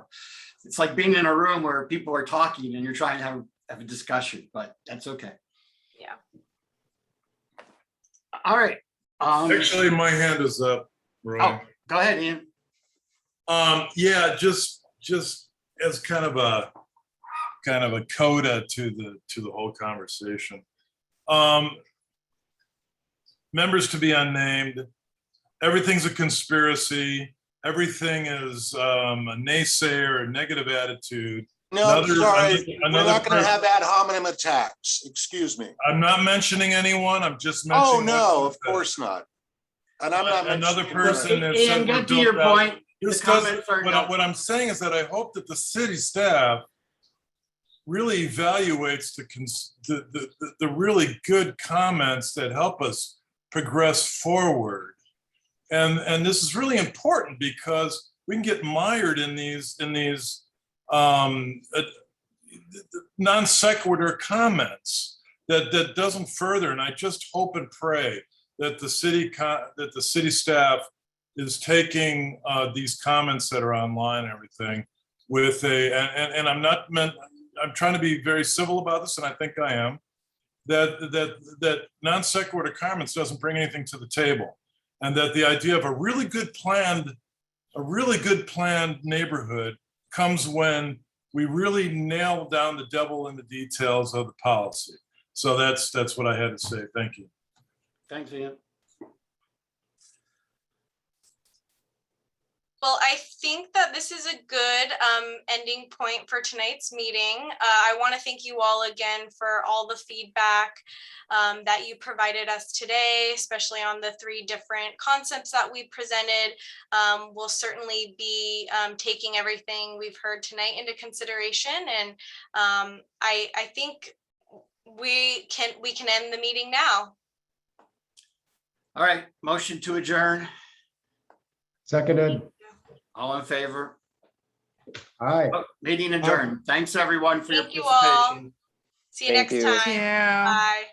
it's like being in a room where people are talking and you're trying to have a discussion, but that's okay. Yeah. All right. Actually, my hand is up, Roy. Oh, go ahead, Ian. Yeah, just as kind of a coda to the whole conversation. Members to be unnamed. Everything's a conspiracy. Everything is a naysayer, a negative attitude. No, sorry, we're not going to have ad hominem attacks. Excuse me. I'm not mentioning anyone. I'm just mentioning. Oh, no, of course not. And I'm not another mentioning person. that. Ian, get to your point. What I'm saying is that I hope that the city staff really evaluates the really good comments that help us progress forward. And this is really important because we can get mired in these non sequitur comments that doesn't further. And I just hope and pray that the city staff is taking these comments that are online and everything with and I'm trying to be very civil about this, and I think I am, that non sequitur comments doesn't bring anything to the table, and that the idea of a really good planned neighborhood comes when we really nail down the devil in the details of the policy. So that's what I had to say. Thank you. Thanks, Ian. Well, I think that this is a good ending point for tonight's meeting. I want to thank you all again for all the feedback that you provided us today, especially on the 3 different concepts that we presented. We'll certainly be taking everything we've heard tonight into consideration, and I think we can end the meeting now. All right, motion to adjourn. Seconded. All in favor? Aye. Oh, meeting adjourned. Thanks, everyone, for your Thank you all. participation. See you Thank next you. time. Yeah. Bye.